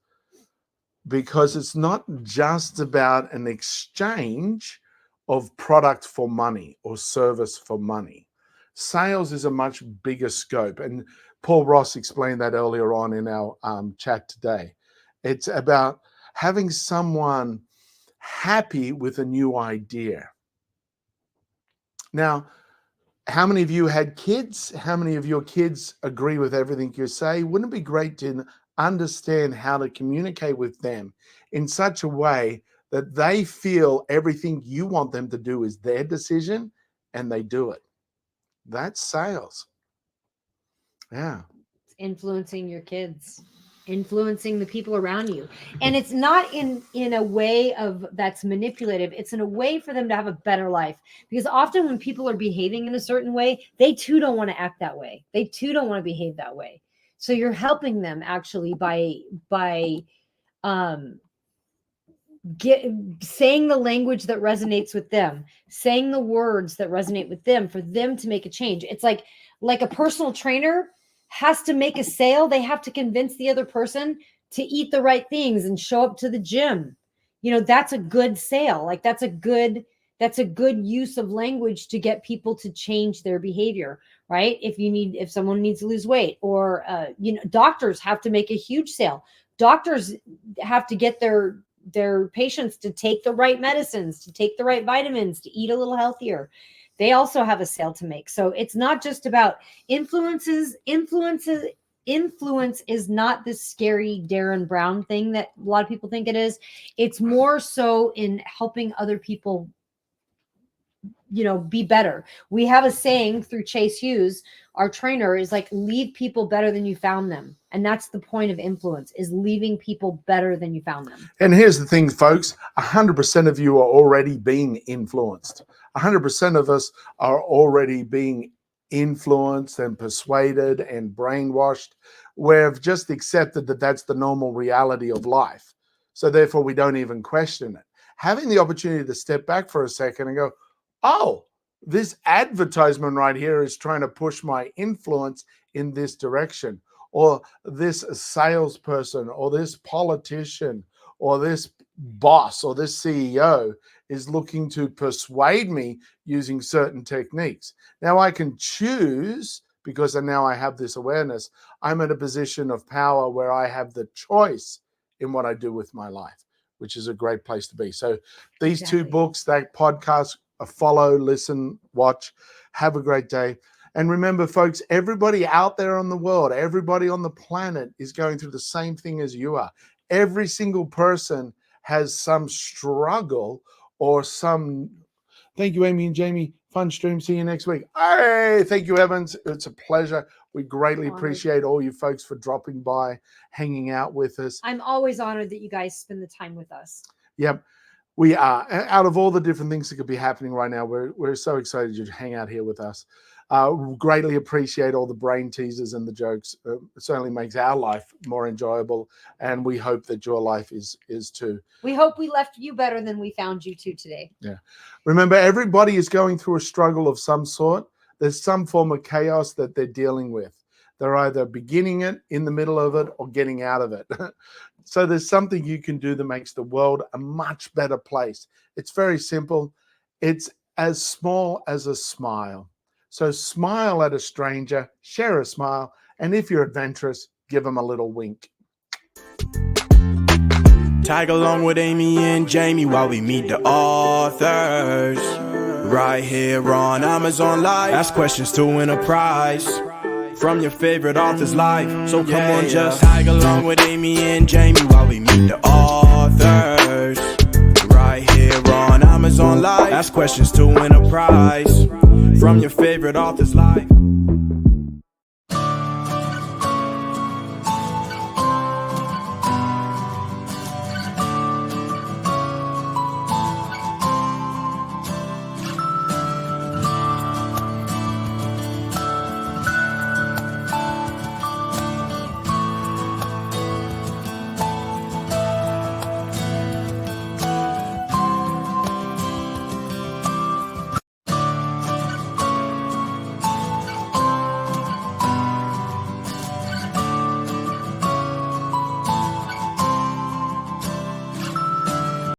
because it's not just about an exchange of product for money or service for money. Sales is a much bigger scope. And Paul Ross explained that earlier on in our chat today. It's about having someone happy with a new idea. Now, how many of you had kids? How many of your kids agree with everything you say? Wouldn't it be great to understand how to communicate with them in such a way that they feel everything you want them to do is their decision and they do it? That's sales. Yeah. It's influencing your kids, influencing the people around you. And it's not in a way of that's manipulative. It's in a way for them to have a better life. Because often when people are behaving in a certain way, they too don't want to act that way. They too don't want to behave that way. So you're helping them actually by saying the language that resonates with them, saying the words that resonate with them for them to make a change. It's like a personal trainer has to make a sale. They have to convince the other person to eat the right things and show up to the gym. You know, that's a good sale. Like that's a good use of language to get people to change their behavior, right? If someone needs to lose weight, or doctors have to make a huge sale. Doctors have to get their patients to take the right medicines, to take the right vitamins, to eat a little healthier. They also have a sale to make. So it's not just about influences. Influence is not this scary Darren Brown thing that a lot of people think it is. It's more so in helping other people, be better. We have a saying through Chase Hughes, our trainer, is like, leave people better than you found them. And that's the point of influence, is leaving people better than you found them. And here's the thing, folks, 100% of you are already being influenced. 100% of us are already being influenced and persuaded and brainwashed. We've just accepted that that's the normal reality of life. So therefore we don't even question it. Having the opportunity to step back for a second and go, oh, this advertisement right here is trying to push my influence in this direction, or this salesperson, or this politician, or this boss, or this CEO is looking to persuade me using certain techniques. Now I can choose, because now I have this awareness. I'm in a position of power where I have the choice in what I do with my life, which is a great place to be. So these two books, that podcast, follow, listen, watch. Have a great day. And remember, folks, everybody out there on the world, everybody on the planet is going through the same thing as you are. Every single person has some struggle or some. Thank you, Amy and Jamie. Fun stream. See you next week. Hey, thank you, Evans. It's a pleasure. We greatly appreciate all you folks for dropping by, hanging out with us. I'm always honored that you guys spend the time with us. Yep. We are. Out of all the different things that could be happening right now, we're so excited you to hang out here with us. Greatly appreciate all the brain teasers and the jokes. It certainly makes our life more enjoyable, and we hope that your life is too. We hope we left you better than we found you two today. Yeah. Remember, everybody is going through a struggle of some sort. There's some form of chaos that they're dealing with. They're either beginning it, in the middle of it, or getting out of it. So there's something you can do that makes the world a much better place. It's very simple. It's as small as a smile. So smile at a stranger, share a smile, and if you're adventurous, give them a little wink. Tag along with Amy and Jamie while we meet the authors. Right here on Amazon Live. Ask questions to win a prize from your favorite author's life. So come on, just tag along with Amy and Jamie while we meet the authors. Right here on Amazon Live. Ask questions to win a prize from your favorite author's life.